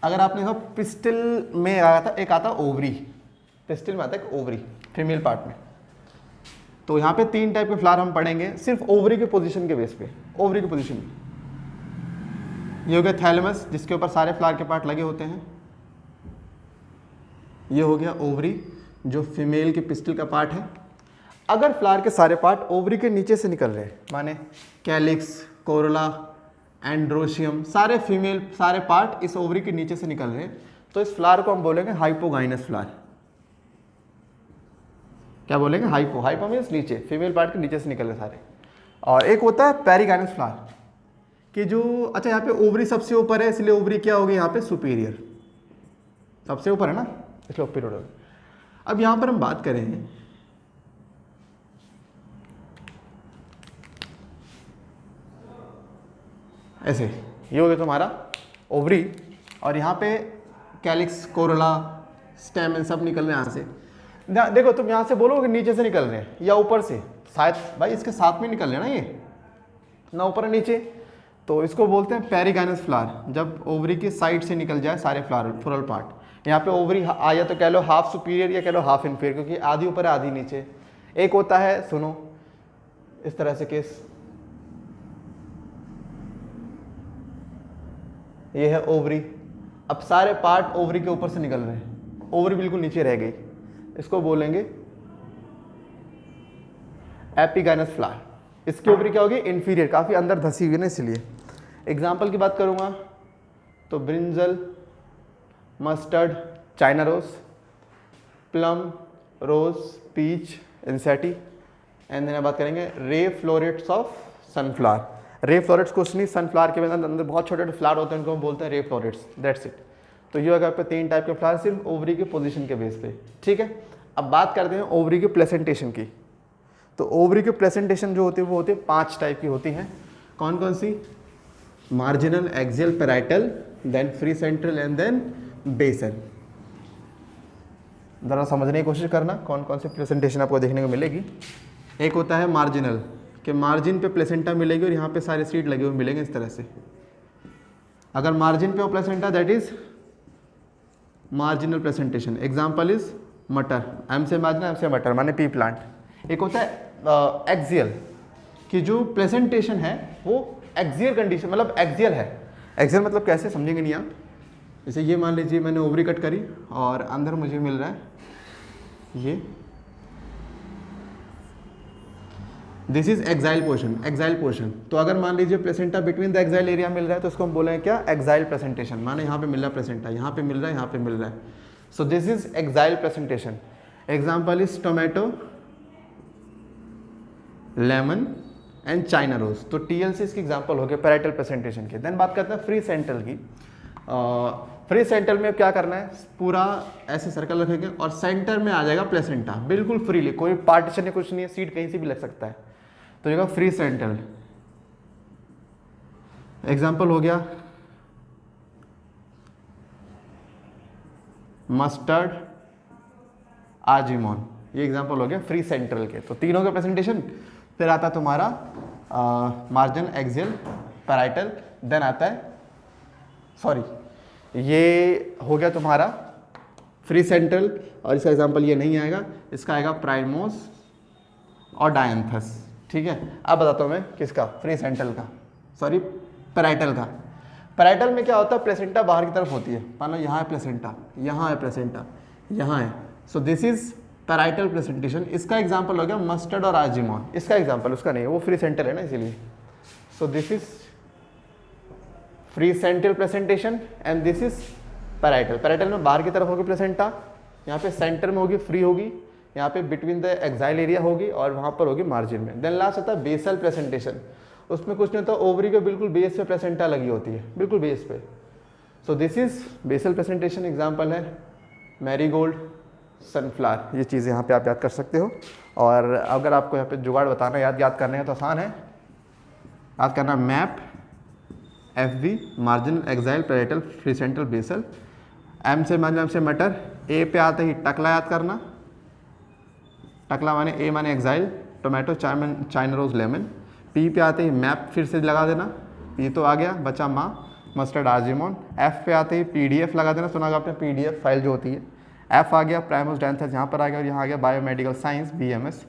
अगर आपने देखा पिस्टिल में आया था, एक आता ओवरी, पिस्टिल में आता है एक ओवरी फीमेल पार्ट में। तो यहाँ पे 3 टाइप के फ्लावर हम पढ़ेंगे सिर्फ ओवरी के पोजीशन के बेस पे। ओवरी की पोजीशन, ये हो गया थैलेमस जिसके ऊपर सारे फ्लावर के पार्ट लगे होते हैं। ये हो गया ओवरी जो फीमेल के पिस्टिल का पार्ट है। अगर फ्लावर के सारे पार्ट ओवरी के नीचे से निकल रहे हैं, माने कैलिक्स, कोरोला, एंड्रोशियम, सारे फीमेल सारे पार्ट इस ओवरी के नीचे से निकल रहे हैं, तो इस फ्लावर को हम बोलेंगे हाइपोगाइनस फ्लावर। क्या बोलेंगे, हाइपो मीन्स नीचे, फीमेल पार्ट के नीचे से निकल रहे सारे। और एक होता है पेरिगाइनस फ्लावर कि जो, अच्छा यहाँ पे ओवरी सबसे ऊपर है इसलिए ओवरी क्या होगी यहाँ पे, सुपीरियर, सबसे ऊपर है ना इसलिए सुपीरियर होगा। अब यहाँ पर हम बात करें ऐसे, ये हो गया तुम्हारा ओवरी, और यहाँ पे कैलिक्स, कोरोला, स्टेम सब निकल रहे हैं यहाँ से। देखो तुम यहाँ से बोलोगे नीचे से निकल रहे हैं या ऊपर से, शायद भाई इसके साथ में निकल रहे हैं ना, ये ना ऊपर है नीचे, तो इसको बोलते हैं पेरिगाइनस फ्लावर, जब ओवरी की साइड से निकल जाए सारे फ्लोरल पार्ट। यहाँ पे ओवरी या तो कह लो हाफ सुपीरियर या कह लो हाफ इन्फीरियर, क्योंकि आधी ऊपर है आधी नीचे। एक होता है, सुनो इस तरह से केस, ये है ओवरी, अब सारे पार्ट ओवरी के ऊपर से निकल रहे हैं, ओवरी बिल्कुल नीचे रह गई, इसको बोलेंगे एपिगाइनस फ्लावर। इसकी ओवरी क्या होगी, इन्फीरियर, काफ़ी अंदर धसी हुई है ना, इसलिए। एग्जाम्पल की बात करूँगा तो brinjal, mustard, China rose, plum, rose, peach, इंसेटी, एंड देन बात करेंगे ray florets of sunflower. Ray florets कुछ नहीं, सनफ्लावर के अंदर बहुत छोटे छोटे फ्लावर होते हैं, उनको हम बोलते हैं रे फ्लोरेट्स, दैट्स इट। तो ये अगर पे 3 टाइप के फ्लावर सिर्फ ओवरी के पोजीशन के बेस पे, ठीक है। अब बात करते हैं ओवरी के प्लेसेंटेशन की। तो ओवरी की प्लेसेंटेशन जो होती है वो होती है 5 टाइप की होती हैं। कौन कौन सी? Marginal, axial, parietal, then free central and then basal. ज़रा समझने की कोशिश करना कौन कौन सी प्रेजेंटेशन आपको देखने को मिलेगी। एक होता है मार्जिनल, कि मार्जिन पे प्लेसेंटा मिलेगी और यहाँ पे सारे सीड लगे हुए मिलेंगे इस तरह से। अगर मार्जिन पे हो placenta, that is marginal presentation. Example is मटर, एम से मार्जिनल, एम से मटर माने पी प्लांट। एक होता है एक्सियल, कि जो प्रेजेंटेशन है वो एक्सियल कंडीशन, मतलब एक्सियल है। एक्सियल मतलब कैसे, समझेंगे नहीं आप। जैसे ये मान लीजिए मैंने ओवरी कट करी और अंदर मुझे मिल रहा है ये, this is axile portion, axile portion. तो अगर मान लीजिए placenta between the axile area मिल रहा है तो उसको हम बोलेंगे क्या? Axile presentation. माने यहाँ पे मिल रहा है प्लेसेंटा, यहाँ पे मिल रहा है, यहाँ पे मिल रहा है। So this is axile presentation. Example is tomato, lemon and china rose. तो टीएलसी इसकी एग्जाम्पल हो गया पैराइटल प्रेजेंटेशन के। देन बात करते हैं फ्री सेंट्रल की। फ्री सेंटर में क्या करना है, पूरा ऐसे सर्कल रखेंगे और सेंटर में आ जाएगा प्लेसेंटा, बिल्कुल फ्रीली, कोई पार्टीशन या कुछ नहीं है, सीट कहीं से भी लग सकता है। तो ये फ्री सेंटर। एग्जांपल हो गया मस्टर्ड, आजिमोन, ये एग्जांपल हो गया फ्री सेंट्रल के। तो तीनों का प्रेजेंटेशन। फिर आता है तुम्हारा मार्जिन, एक्सियल, पैराइटल, देन आता है, सॉरी ये हो गया तुम्हारा फ्री सेंट्रल, और इसका एग्जांपल ये नहीं आएगा, इसका आएगा प्राइमोस और डायंथस। ठीक है, अब बताता हूँ मैं किसका, फ्री सेंट्रल का, सॉरी पैराइटल का। पैराइटल में क्या होता है, प्लेसेंटा बाहर की तरफ होती है, मानो यहाँ है प्लेसेंटा, यहाँ है प्लेसेंटा, यहाँ है। So this is parietal presentation. इसका एग्जांपल हो गया मस्टर्ड और आजिमोन। इसका एग्जांपल, उसका नहीं, वो फ्री सेंट्रल है ना इसीलिए। सो this is free central presentation and this is parietal. Parietal में बाहर की तरफ होगी प्लेसेंटा, यहाँ पे सेंटर में होगी, फ्री होगी, यहाँ पे बिटवीन द एक्साइल एरिया होगी और वहाँ पर होगी मार्जिन में। देन लास्ट आता है बेसल प्रेजेंटेशन। उसमें कुछ नहीं होता, ओवरी के बिल्कुल बेस पे प्लेसेंटा लगी होती है, बिल्कुल बेस पे। So this is basal presentation. Example है मैरीगोल्ड, सनफ्लावर। ये चीज़ें यहाँ पे आप याद कर सकते हो। और अगर आपको यहाँ पे जुगाड़ बताना, याद करने हैं तो आसान है, याद करना map, FV, margin, axile, parietal, free central, basal. M से मार्जिन, एम से मटर। ए पे आते ही टकला याद करना, टकला माने ए माने axile, tomato, china rose, lemon. P पे आते ही मैप फिर से लगा देना, ये तो आ गया, बचा माँ, मस्टर्ड, आजिमोन। एफ पे आते ही PDF लगा देना, सुना आपने PDF फाइल जो होती है। एफ आ गया प्राइमोस, डायंथस यहाँ पर आ गया, और यहाँ आ गया बायोमेडिकल साइंस, BMS।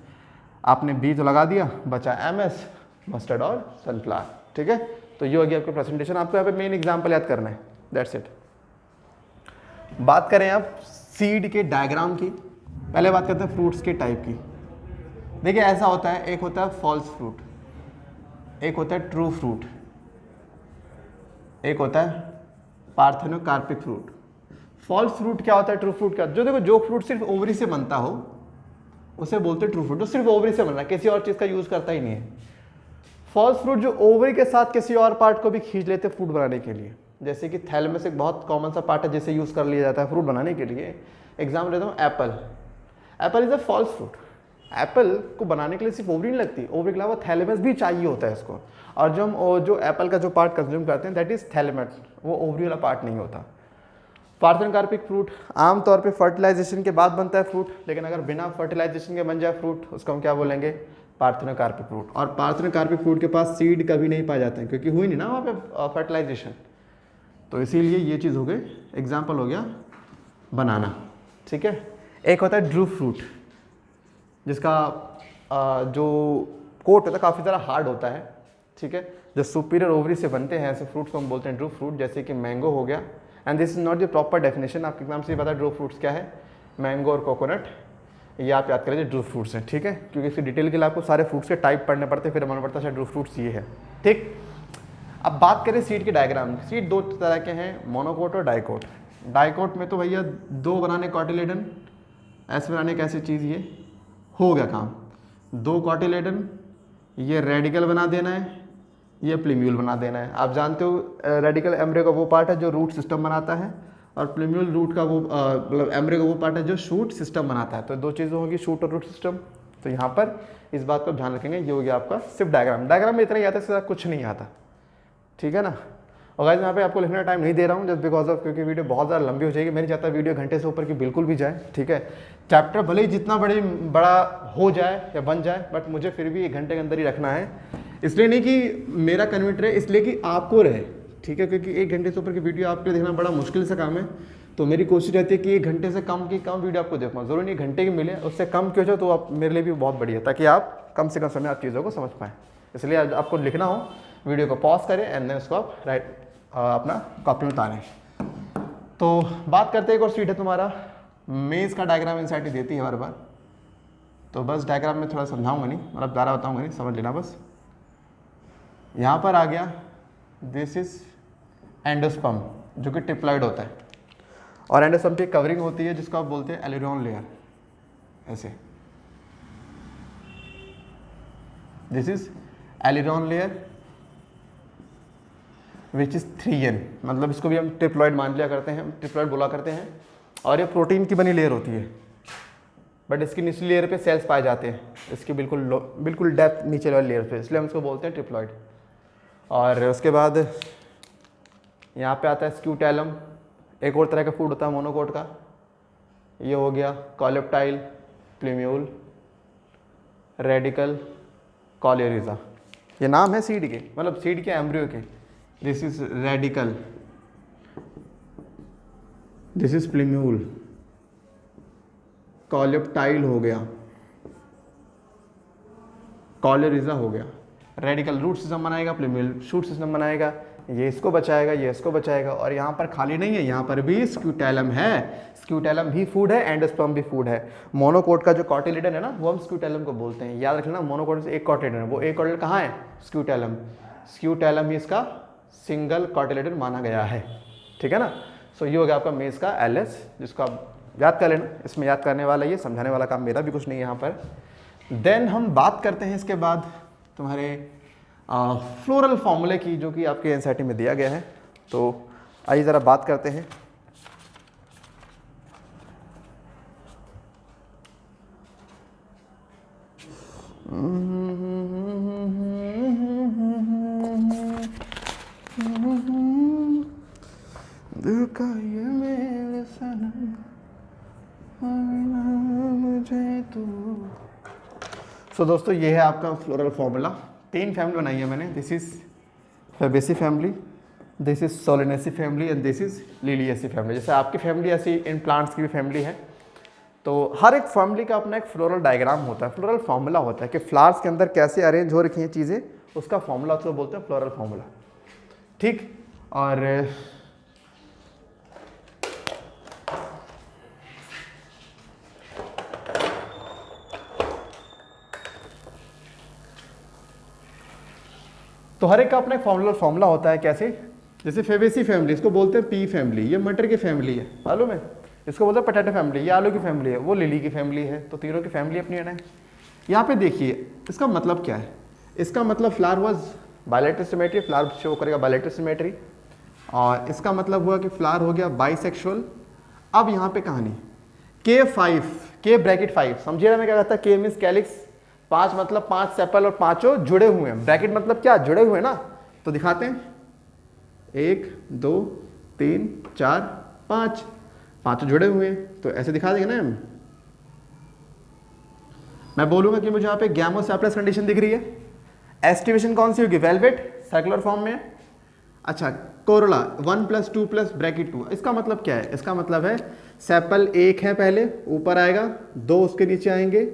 आपने बी तो लगा दिया, बचा MS, मस्टर्ड और सनफ्लावर। ठीक है, तो ये हो गया आपका प्रेजेंटेशन। आपको यहाँ पे मेन एग्जांपल याद करना है, दैट्स इट। बात करें आप सीड के डायग्राम की, पहले बात करते हैं फ्रूट्स के टाइप की। देखिए ऐसा होता है, एक होता है फॉल्स फ्रूट, एक होता है ट्रू फ्रूट, एक होता है पार्थेनोकार्पिक फ्रूट। फॉल्स फ्रूट क्या होता है, ट्रू फ्रूट क्या, जो देखो जो फ्रूट सिर्फ ओवरी से बनता हो उसे बोलते हैं ट्रू फ्रूट, जो सिर्फ ओवरी से बन रहा है, किसी और चीज़ का यूज़ करता ही नहीं है। फॉल्स फ्रूट जो ओवरी के साथ किसी और पार्ट को भी खींच लेते हैं फ्रूट बनाने के लिए, जैसे कि थैलेमस एक बहुत कॉमन सा पार्ट है जिसे यूज़ कर लिया जाता है फ्रूट बनाने के लिए। एग्जाम्पल लेता हूँ apple. Apple is a false fruit. Apple को बनाने के लिए सिर्फ ओवरी नहीं लगती, ओवरी के अलावा थैलेमस भी चाहिए होता है इसको। और जो हम जो एप्पल का जो पार्ट कंज्यूम करते हैं दैट इज थैलेमस, वो ओवरी वाला पार्ट नहीं होता। पार्थेनोकार्पिक फ्रूट आमतौर पे फर्टिलाइजेशन के बाद बनता है फ्रूट, लेकिन अगर बिना फर्टिलाइजेशन के बन जाए फ्रूट उसको हम क्या बोलेंगे, पार्थेनोकार्पिक फ्रूट। और पार्थेनोकार्पिक फ्रूट के पास सीड कभी नहीं पाए जाते हैं क्योंकि हुई नहीं ना वहाँ पे फर्टिलाइजेशन, तो इसीलिए ये चीज़ हो गई। एग्जाम्पल हो गया बनाना। ठीक है, एक होता है ड्रू फ्रूट जिसका जो कोट होता है काफ़ी ज़्यादा हार्ड होता है। ठीक है, जो सुपीरियर ओवरी से बनते हैं ऐसे फ्रूट्स को हम बोलते हैं ड्रू फ्रूट, जैसे कि मैंगो हो गया। And this is not the proper definition, आपके एग्जाम से ये पता है ड्रू फ्रूट्स क्या है, मैंगो और कोकोनट, ये आप याद करेंगे ड्रू फ्रूट्स हैं। ठीक है, क्योंकि इसकी डिटेल के लिए आपको सारे फ्रूट्स के टाइप पढ़ने पड़ते हैं, फिर मालूम पड़ता है ड्रू फ्रूट्स ये है। ठीक, अब बात करें सीड के डायग्राम। सीड दो तरह के हैं, मोनोकोट और डाइकोट। डाइकोट में तो भैया दो बनाने कॉटिलेडन, ऐसे बनाने कैसी चीज़, ये हो गया काम, दो कॉटिलेडन, ये रेडिकल बना देना है, ये प्लीम्यूल बना देना है। आप जानते हो रेडिकल एम्ब्रियो का वो पार्ट है जो रूट सिस्टम बनाता है, और प्लीम्यूल रूट का वो मतलब एम्ब्रियो का वो पार्ट है जो शूट सिस्टम बनाता है। तो दो चीज़ें होगी, शूट और रूट सिस्टम। तो यहाँ पर इस बात को ध्यान रखेंगे, ये हो गया आपका सिर्फ डायग्राम। डायग्राम में इतना ही आता है, इसके साथ कुछ नहीं आता, ठीक है ना। और गाइस यहाँ पे आपको लिखने का टाइम नहीं दे रहा हूँ जस्ट बिकॉज ऑफ, क्योंकि वीडियो बहुत ज़्यादा लंबी हो जाएगी। मैं नहीं चाहता वीडियो घंटे से ऊपर की बिल्कुल भी जाए, ठीक है। चैप्टर भले ही जितना बड़ा हो जाए या बन जाए, बट मुझे फिर भी 1 घंटे के अंदर ही रखना है। इसलिए नहीं कि मेरा कन्वर्ट रहे, इसलिए कि आपको रहे, ठीक है, क्योंकि 1 घंटे से ऊपर की वीडियो आपके देखना बड़ा मुश्किल से काम है। तो मेरी कोशिश रहती है कि 1 घंटे से कम की कम वीडियो आपको देखना, जरूरी नहीं घंटे की मिले, उससे कम क्यों जाए तो आप मेरे लिए भी बहुत बढ़िया, ताकि आप कम से कम समय आप चीज़ों को समझ पाएँ। इसलिए आपको लिखना हो, वीडियो को पॉज करें एंड देन उसको आप अपना कॉपी में उतारें। तो बात करते हैं, एक और सीट है तुम्हारा मेज का डायग्राम एनसीईआरटी देती है हर बार। तो बस डायग्राम में थोड़ा समझाऊंगा नहीं, मतलब ज़्यादा बताऊंगा नहीं, समझ लेना बस। यहाँ पर आ गया, दिस इज एंडोस्पर्म जो कि ट्रिप्लॉइड होता है, और एंडोस्पर्म की कवरिंग होती है जिसको आप बोलते हैं एलेरोन लेयर, ऐसे। This is aleurone layer which is 3n, मतलब इसको भी हम ट्रिप्लॉइड मान लिया करते हैं, ट्रिप्लॉइड बोला करते हैं। और ये प्रोटीन की बनी लेयर होती है, बट इसकी निचली लेयर पे सेल्स पाए जाते हैं, इसकी बिल्कुल डेप्थ नीचे वाली लेयर पे, इसलिए हम इसको बोलते हैं ट्रिप्लॉइड। और उसके बाद यहाँ पे आता है स्क्यूटेलम, एक और तरह का फूड होता है मोनोकोट का। ये हो गया कॉलेप्टाइल, प्लीम्यूल, रेडिकल, कॉलेरिजा, ये नाम है सीड के, मतलब सीड के एम्ब्रियो के। This is radical, this is plumule, coleoptile हो गया, कॉलेरिजा हो गया। रेडिकल रूट सिस्टम बनाएगा, प्लीम्यूल शूट सिस्टम बनाएगा, ये इसको बचाएगा, ये इसको बचाएगा। और यहाँ पर खाली नहीं है, यहाँ पर भी स्क्यूटेलम है, स्क्यूटेलम भी फूड है, एंडोस्पर्म भी फूड है। मोनोकोट का जो कॉटिलिडन है ना, वो हम स्क्यूटेलम को बोलते हैं, याद रखना। मोनोकोट से एक कॉटिलिडन है, वो एक कॉटिलिडन कहाँ है, स्क्यूटेलम। स्क्यूटेलम ही इसका सिंगल कॉटिलिडन माना गया है, ठीक है ना। सो ये हो गया आपका मेज का एलएस, जिसको आप याद कर लेना। इसमें याद करने वाला, ये समझाने वाला काम मेरा भी कुछ नहीं है यहाँ पर। देन हम बात करते हैं इसके बाद तुम्हारे फ्लोरल फॉर्मूले की, जो कि आपके एनसीईआरटी में दिया गया है। तो आइए ज़रा बात करते हैं। सो दोस्तों, ये है आपका फ्लोरल फॉर्मूला। 3 फैमिली बनाई है मैंने। This is Fabaceae family, this is Solanaceae family and this is Liliaceae family. जैसे आपकी फैमिली ऐसी इन प्लांट्स की भी फैमिली है। तो हर एक फैमिली का अपना एक फ्लोरल डायग्राम होता है, फ्लोरल फॉर्मूला होता है कि फ्लावर्स के अंदर कैसे अरेंज हो रखी हैं चीज़ें, उसका फॉर्मूला उसको बोलते हैं फ्लोरल फॉर्मूला, ठीक। और तो हर एक का अपना एक फॉर्मूला होता है। कैसे, जैसे फेबेसी फैमिली, इसको बोलते हैं पी फैमिली, ये मटर की फैमिली है, मालूम है। इसको बोलते हैं पोटैटो फैमिली, ये आलू की फैमिली है, वो लिली की फैमिली है। तो तीनों की फैमिली अपनी है। यहाँ पे देखिए इसका मतलब क्या है। इसका मतलब flower was bilateral symmetry, flower show करेगा बायलैटरल सिमेट्री। और इसका मतलब हुआ कि फ्लावर हो गया बाइसेक्सुअल। अब यहाँ पे कहानी K5, K ब्रैकेट 5, समझिएगा मैं क्या कहता है। K मीन्स कैलिक्स, 5 मतलब 5 सेपल और 5 जुड़े हुए हैं। ब्रैकेट मतलब क्या, जुड़े हुए ना। तो दिखाते हैं, 1 2 3 4 5, 5 जुड़े हुए हैं। तो ऐसे दिखा देंगे ना हम। मैं बोलूंगा कि मुझे यहाँ पे गैमोसेप्लस कंडीशन दिख रही है। एस्टिवेशन कौन सी होगी, वेलवेट, सर्कुलर फॉर्म में। अच्छा, कोरोला 1 + 2 + ब्रैकेट 2। इसका मतलब क्या है, इसका मतलब है सेपल 1 है, पहले ऊपर आएगा, 2 उसके नीचे आएंगे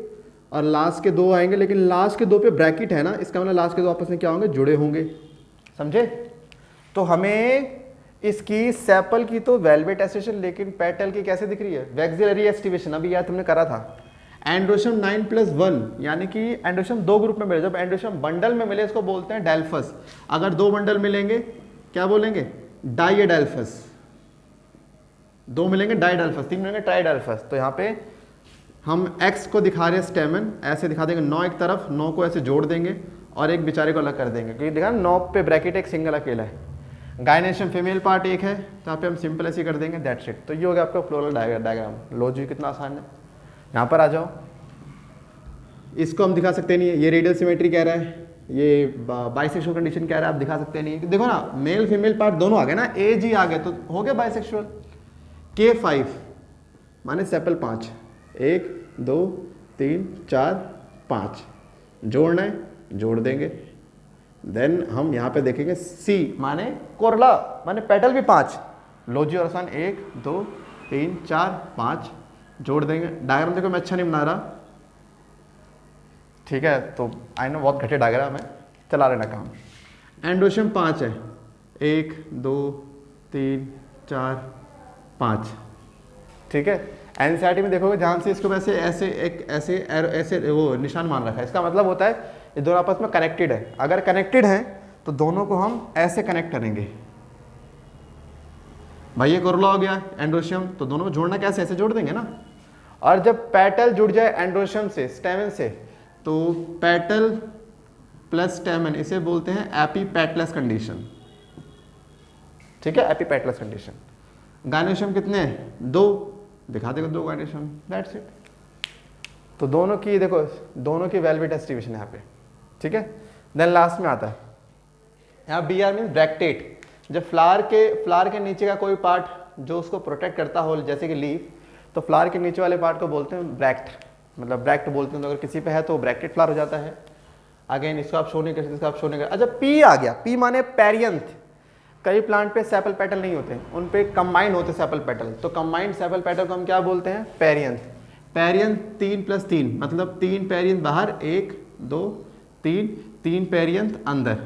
और लास्ट के 2 आएंगे। लेकिन लास्ट के 2 पे ब्रैकेट है ना, इसका मतलब लास्ट के 2 आपस में क्या होंगे, जुड़े होंगे, समझे। तो हमें इसकी सेपल की तो वेलवेट एस्टिवेशन, लेकिन पेटल की कैसे दिख रही है, वैक्सिलरी एस्टिवेशन। अभी याद तुमने करा था। एंड्रोशम 9+1, यानी कि एंड्रोशम 2 ग्रुप में मिले। जब एंड्रोशम बंडल में मिले इसको बोलते हैं डेल्फस। अगर 2 बंडल मिलेंगे क्या बोलेंगे, डाइएडेल्फस। 2 मिलेंगे डाइडेल्फस, 3 मिलेंगे ट्राइडेल्फस। तो यहाँ पे हम x को दिखा रहे हैं स्टेमन, ऐसे दिखा देंगे 9 एक तरफ, 9 को ऐसे जोड़ देंगे और एक बेचारे को अलग कर देंगे, क्योंकि देखा 9 पे ब्रैकेट एक सिंगल अकेला है। गायनेशियम फीमेल पार्ट एक है, तो यहाँ पे हम सिंपल ऐसे कर देंगे, दैट्स इट। तो ये हो गया आपका फ्लोरल डायग्राम। लो जी, कितना आसान है। यहाँ पर आ जाओ, इसको हम दिखा सकते नहीं है, ये रेडियल सिमेट्री कह रहा है, ये बाइसेक्सुअल कंडीशन कह रहा है, आप दिखा सकते नहीं है। देखो ना मेल फीमेल पार्ट दोनों आ गए ना, ए जी आ गए तो हो गया बाइसेक्सुअल। K5 माने सेपल 5, 1 2 3 4 5 जोड़ना है, जोड़ देंगे। देन हम यहाँ पे देखेंगे C माने कोरला माने पेटल भी 5, लो जी और आसान 1 2 3 4 5 जोड़ देंगे। डायग्राम देखो मैं अच्छा नहीं बना रहा, ठीक है, तो आई नो बहुत घटे डायग्राम है, चला लेना काम। एंडोशियम 5 है, 1 2 3 4 5, ठीक है। एनसीईआरटी में देखोगे ध्यान से, इसको वैसे ऐसे एक ऐसे ऐसे वो निशान मान रखा है, इसका मतलब होता है ये दोनों आपस में कनेक्टेड है। अगर कनेक्टेड हैं तो दोनों को हम ऐसे कनेक्ट करेंगे। भाई ये कोरोला हो गया एंडोशियम, तो दोनों को जोड़ना कैसे, ऐसे जोड़ देंगे ना। और जब पेटल जुड़ जाए एंडोशियम से स्टेमन से, तो पेटल प्लस स्टेमन, इसे बोलते हैं एपीपेटलस कंडीशन, ठीक है, एपीपेटलस कंडीशन। गायनेशियम कितने हैं, 2, दिखा देगा 2 गायनेशियम, दैट्स इट। तो दोनों की देखो, दोनों की वेलवेट डिस्ट्रीब्यूशन यहाँ पे, ठीक है। देन लास्ट में आता है यहाँ बी आर मीन ब्रैक्टेट, जब फ्लावर के नीचे का कोई पार्ट जो उसको प्रोटेक्ट करता हो, जैसे कि लीफ, तो फ्लावर के नीचे वाले पार्ट को बोलते हैं ब्रैक्ट, मतलब ब्रैक्ट बोलते हैं। तो अगर किसी पे है तो ब्रैक्टेड फ्लावर हो जाता है। अगेन इसको आप शो नहीं कर सकते, इसको आप शो नहीं कर। अच्छा पी आ गया, पी माने पेरियंथ। कई प्लांट पे सेपल पेटल नहीं होते, उन पे कंबाइन होते सेपल पेटल, तो कंबाइंड सेपल पेटल को हम क्या बोलते हैं, पेरियंथ। पेरियंथ 3 + 3 मतलब 3 पेरियंथ बाहर, 1 2 3 पेरियंथ अंदर,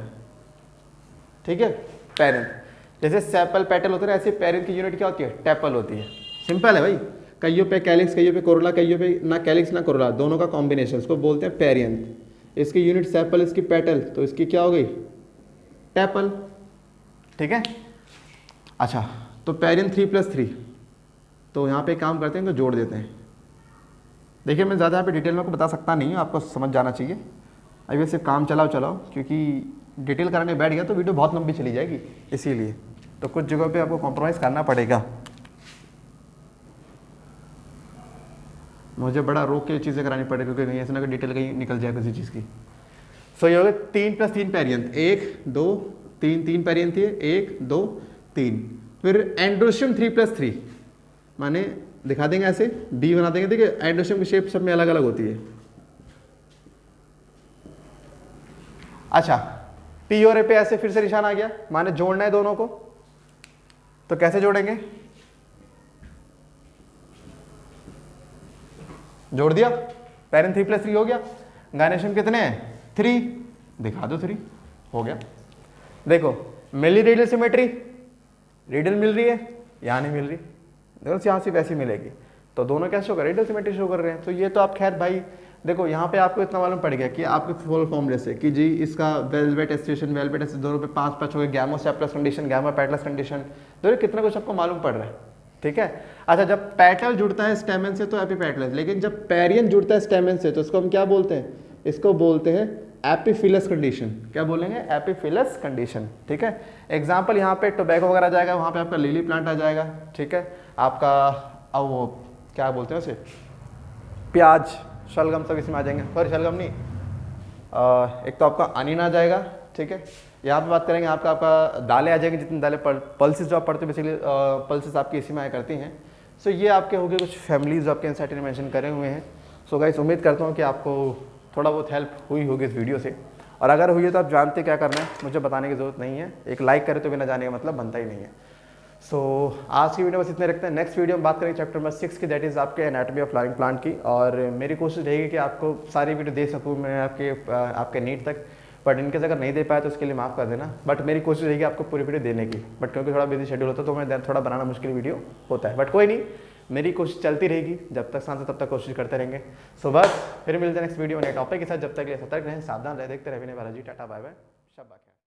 ठीक है, पेरियंथ। जैसे सेपल पेटल होते हैं ऐसे पेरियंथ की यूनिट क्या होती है, टेपल होती है। सिंपल है भाई, कईयों पे कैलिक्स, कईयों पे कोरोला, कईयों पे ना कैलिक्स ना कोरोला, दोनों का कॉम्बिनेशन, इसको बोलते हैं पेरियंथ। इसकी यूनिट सेपल, इसकी पेटल, तो इसकी क्या हो गई, टेपल, ठीक है। अच्छा तो पेरियंथ 3 + 3, तो यहाँ पे काम करते हैं, तो जोड़ देते हैं। देखिए मैं ज़्यादा यहाँ पे डिटेल में आपको बता सकता नहीं हूँ, आपको समझ जाना चाहिए। अभी सिर्फ काम चलाओ, क्योंकि डिटेल करने बैठ गया तो वीडियो बहुत लंबी चली जाएगी, इसीलिए तो कुछ जगहों पे आपको कॉम्प्रोमाइज़ करना पड़ेगा। मुझे बड़ा रोक के चीज़ें करानी पड़ेगी, क्योंकि कहीं ऐसा ना कि डिटेल कहीं निकल जाए किसी चीज़ की। सो ये हो गया 3 + 3 पेरियंथ, 1 2 3 पेरियंथ है, 1 2 3। फिर एंडोशियम 3 + 3 माने दिखा देंगे ऐसे, डी बना देंगे। देखिए एंडोशियम की शेप सब में अलग अलग होती है। अच्छा पी और ए पे ऐसे फिर से निशान आ गया, माने जोड़ना है दोनों को, तो कैसे जोड़ेंगे, जोड़ दिया, पेरियंथ 3 + 3 हो गया। गायनेशियम कितने हैं, 3, दिखा दो 3, हो गया। देखो मिली रेडियल सिमेट्री, रेडियल मिल रही है, यहाँ नहीं मिल रही, देखो यहाँ से वैसी मिलेगी, तो दोनों क्या शो कर, रेडियल सिमेट्री शो कर रहे हैं। तो ये तो आप खैर भाई देखो यहाँ पे आपको इतना मालूम पड़ गया कि आपके फुल फॉर्मूले से कि जी इसका वेलवेट एस्टिएशन दोनों पे 5 हो गए, गैमो सेपलस कंडीशन, गैमो पेटलस कंडीशन, तो कितना कुछ आपको मालूम पड़ रहा है, ठीक है। अच्छा जब पेटल जुड़ता है स्टेमन से तो एपीपेटलस, लेकिन जब पेरियन जुड़ता है स्टेमन से तो इसको हम क्या बोलते हैं, इसको बोलते हैं एपीफिलस कंडीशन। क्या बोलेंगे, एपीफिलस कंडीशन, ठीक है। एग्जाम्पल यहाँ पे टोबैको वगैरह जाएगा, वहाँ पे आपका लिली प्लांट आ जाएगा, ठीक है। आपका अब वो क्या बोलते हैं उसे, प्याज, शलगम सब इसमें आ जाएंगे, पर शलगम नहीं, एक तो आपका अनियन आ जाएगा, ठीक है। यहाँ पे बात करेंगे आपका दालें आ जाएंगी, जितनी दालें पल्सेस जो आप पढ़ते हो बेसिकली पल्सेस आपकी इसी में आया करती हैं। सो ये आपके हो गए कुछ फैमिलीज जो आपके एनसीईआरटी ने मेंशन करे हुए हैं। सो गाइस उम्मीद करता हूँ कि आपको थोड़ा बहुत हेल्प हुई होगी इस वीडियो से, और अगर हुई है तो आप जानते क्या करना है, मुझे बताने की ज़रूरत नहीं है, एक लाइक करे तो बिना जाने का मतलब बनता ही नहीं है। सो आज की वीडियो बस इतने रखते हैं। नेक्स्ट वीडियो में बात करेंगे चैप्टर नंबर 6 की, दैट इज़ आपके एनाटॉमी ऑफ फ्लावरिंग प्लांट की, और मेरी कोशिश रहेगी कि आपको सारी वीडियो दे सकूँ मैं आपके नीड तक, बट इनकेस अगर नहीं दे पाया तो उसके लिए माफ़ कर देना, बट मेरी कोशिश रहेगी आपको पूरी वीडियो देने की, बट क्योंकि थोड़ा बिजी शेड्यूल होता है तो मैं थोड़ा बनाना मुश्किल वीडियो होता है, बट कोई नहीं, मेरी कोशिश चलती रहेगी, जब तक सांस तब तक कोशिश करते रहेंगे। सो बस फिर मिलते हैं नेक्स्ट वीडियो नए टॉपिक के साथ, जब तक के लिए सतर्क रहें, सावधान रहे, देखते रहे, बालाजी, टाटा बाय बाय, शब्बा।